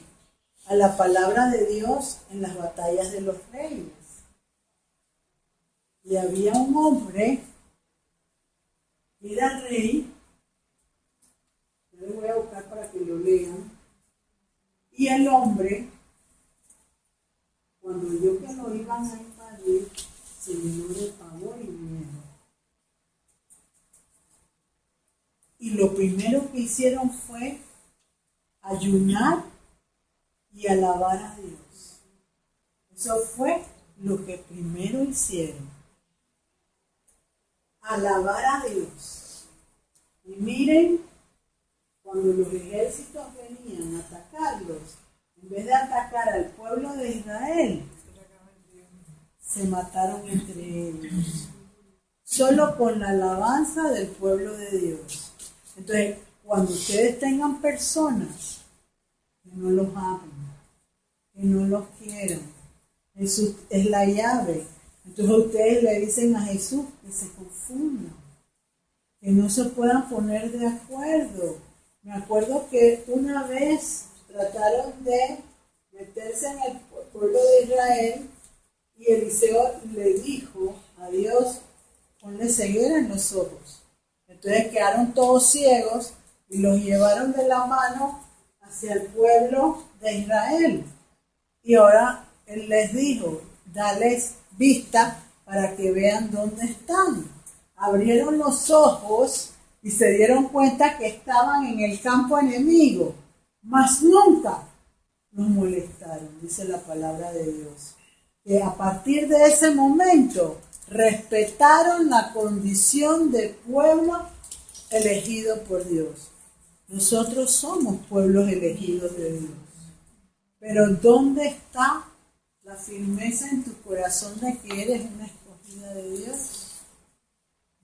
a la palabra de Dios en las batallas de los reyes. Y había un hombre que era rey. Yo lo voy a buscar para que lo lean. Y el hombre, cuando oyó que lo iban a invadir, se llenó de pavor y miedo. Y lo primero que hicieron fue ayunar y alabar a Dios. Eso fue lo que primero hicieron. Alabar a Dios. Y miren, cuando los ejércitos venían a atacarlos, en vez de atacar al pueblo de Israel, se mataron entre ellos. Solo con la alabanza del pueblo de Dios. Entonces, cuando ustedes tengan personas que no los amen, que no los quieran, Jesús es la llave. Entonces ustedes le dicen a Jesús que se confundan, que no se puedan poner de acuerdo. Me acuerdo que una vez trataron de meterse en el pueblo de Israel y Eliseo le dijo a Dios, ponle ceguera en los ojos. Entonces quedaron todos ciegos y los llevaron de la mano hacia el pueblo de Israel. Y ahora él les dijo, dales vista para que vean dónde están. Abrieron los ojos y se dieron cuenta que estaban en el campo enemigo, mas nunca los molestaron, dice la palabra de Dios. Que a partir de ese momento respetaron la condición de pueblo elegido por Dios. Nosotros somos pueblos elegidos de Dios. Pero ¿dónde está la firmeza en tu corazón de que eres una escogida de Dios?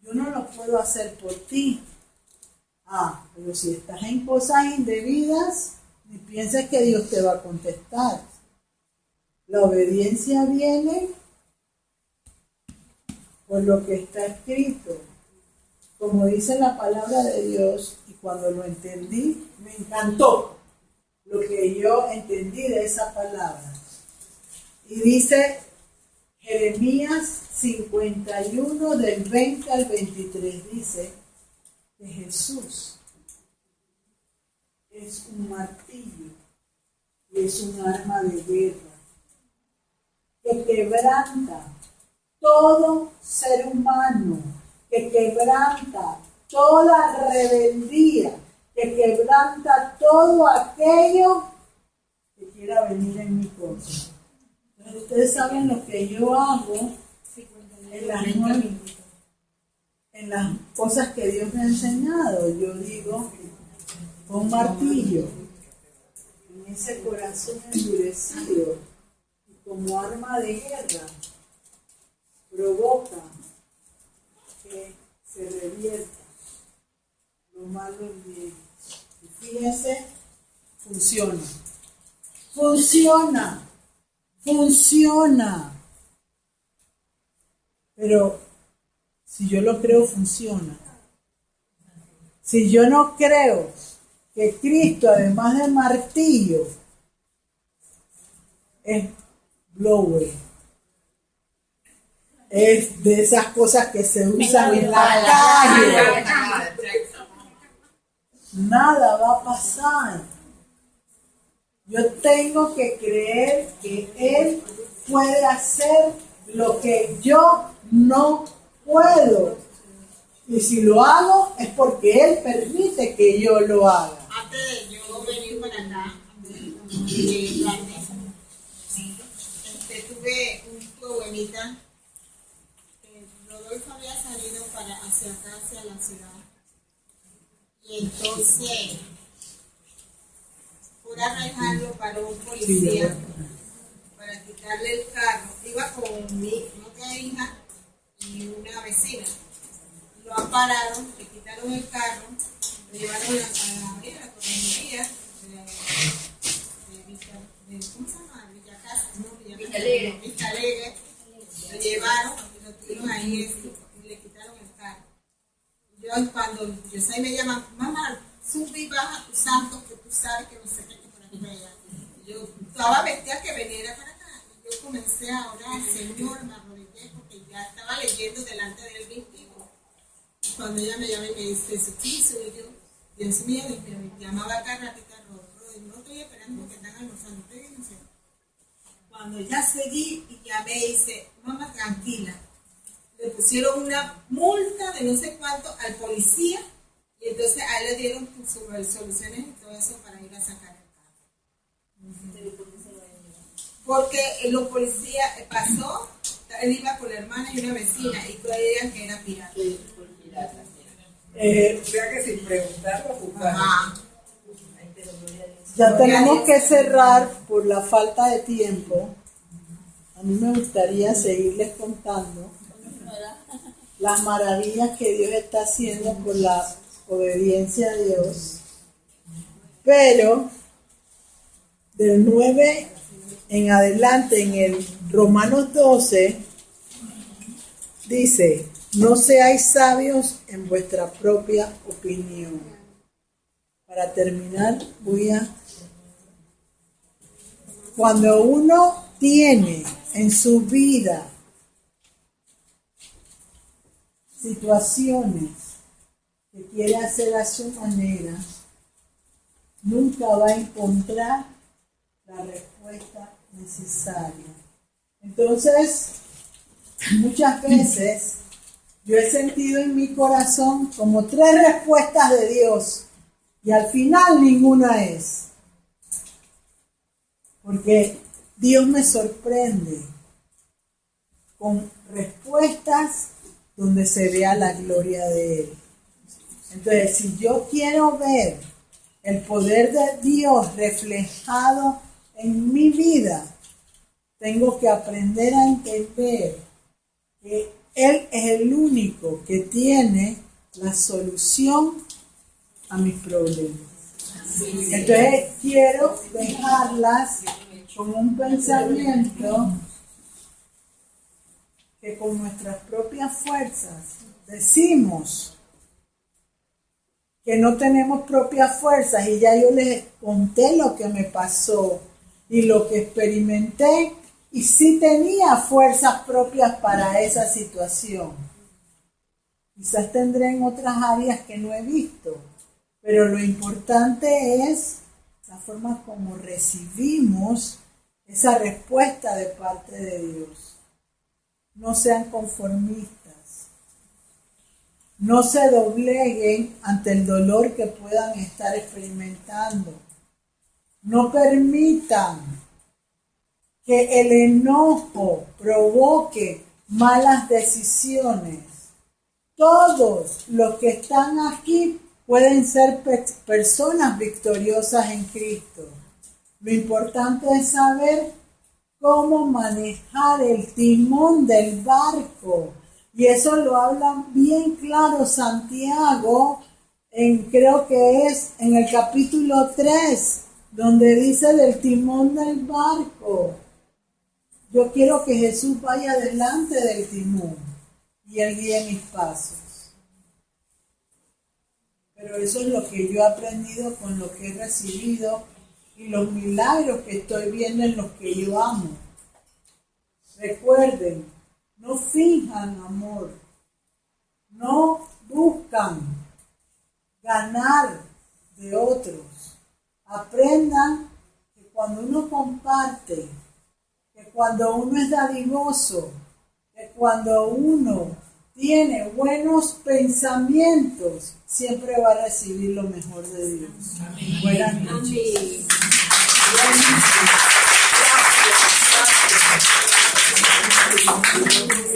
Yo no lo puedo hacer por ti. Pero si estás en cosas indebidas, ni pienses que Dios te va a contestar. La obediencia viene por lo que está escrito. Como dice la palabra de Dios, y cuando lo entendí, me encantó lo que yo entendí de esa palabra. Y dice Jeremías 51, del 20 al 23, dice que Jesús es un martillo y es un arma de guerra que quebranta todo ser humano, que quebranta toda rebeldía, que quebranta todo aquello que quiera venir en mi contra. Entonces, ustedes saben lo que yo hago en las cosas que Dios me ha enseñado. Yo digo, con martillo, en ese corazón endurecido, y como arma de guerra, provoca que se revierta lo malo en bien. Y fíjense, funciona. Funciona. Funciona. Pero si yo lo creo, funciona. Si yo no creo que Cristo, además de martillo, es blower, es de esas cosas que se usan en la calle, nada va a pasar. Yo tengo que creer que Él puede hacer lo que yo no puedo. Y si lo hago es porque Él permite que yo lo haga. Antes de yo venir para acá, tuve un problemita. Rodolfo había salido hacia acá, hacia la ciudad. Y entonces, por arranjarlo, paró un policía para quitarle el carro. Iba con mi otra hija y una vecina. Lo ampararon, le quitaron el carro, lo llevaron a la comisaría de ¿cómo se llama? Villa Casa, no, Villa Alegre. Lo llevaron y lo tuvieron ahí y le quitaron el carro. Yo cuando Yosai me llama, mamá, sube y baja tus santos que tú sabes que no sé qué por aquí para allá. Yo estaba vestida que veniera para acá. Y yo comencé a orar, Señor, me arrodillé porque ya estaba leyendo delante del mismo. Cuando ella me llama y me dice, sí, soy yo, Dios mío, y me llamaba acá ratita, y no estoy esperando porque están almorzando, estoy no sé. Cuando ya seguí y llamé y dice, mamá, tranquila, le pusieron una multa de no sé cuánto al policía y entonces a él le dieron sus resoluciones y todo eso para ir a sacar el carro. Porque los policías pasó, él iba con la hermana y una vecina y todas ellas que era pirata. O sea que sin preguntarlo, Ya tenemos que cerrar por la falta de tiempo. A mí me gustaría seguirles contando las maravillas que Dios está haciendo por la obediencia a Dios. Pero del 9 en adelante, en el Romanos 12, dice, no seáis sabios en vuestra propia opinión. Para terminar, cuando uno tiene en su vida situaciones que quiere hacer a su manera, nunca va a encontrar la respuesta necesaria. Entonces, muchas veces yo he sentido en mi corazón como 3 respuestas de Dios y al final ninguna es. Porque Dios me sorprende con respuestas donde se vea la gloria de Él. Entonces, si yo quiero ver el poder de Dios reflejado en mi vida, tengo que aprender a entender que Él es el único que tiene la solución a mis problemas. Entonces quiero dejarlas con un pensamiento que con nuestras propias fuerzas decimos que no tenemos propias fuerzas, y ya yo les conté lo que me pasó y lo que experimenté, y sí tenía fuerzas propias para esa situación. Quizás tendré en otras áreas que no he visto, pero lo importante es la forma como recibimos esa respuesta de parte de Dios. No sean conformistas. No se dobleguen ante el dolor que puedan estar experimentando. No permitan que el enojo provoque malas decisiones. Todos los que están aquí pueden ser personas victoriosas en Cristo. Lo importante es saber cómo manejar el timón del barco. Y eso lo habla bien claro Santiago, creo que es en el capítulo 3, donde dice del timón del barco. Yo quiero que Jesús vaya delante del timón y Él guíe mis pasos. Pero eso es lo que yo he aprendido con lo que he recibido y los milagros que estoy viendo en los que yo amo. Recuerden, no finjan amor, no buscan ganar de otros. Aprendan que cuando uno comparte, que cuando uno es dadivoso, que cuando uno tiene buenos pensamientos, siempre va a recibir lo mejor de Dios. Amén. Buenas noches. Amén.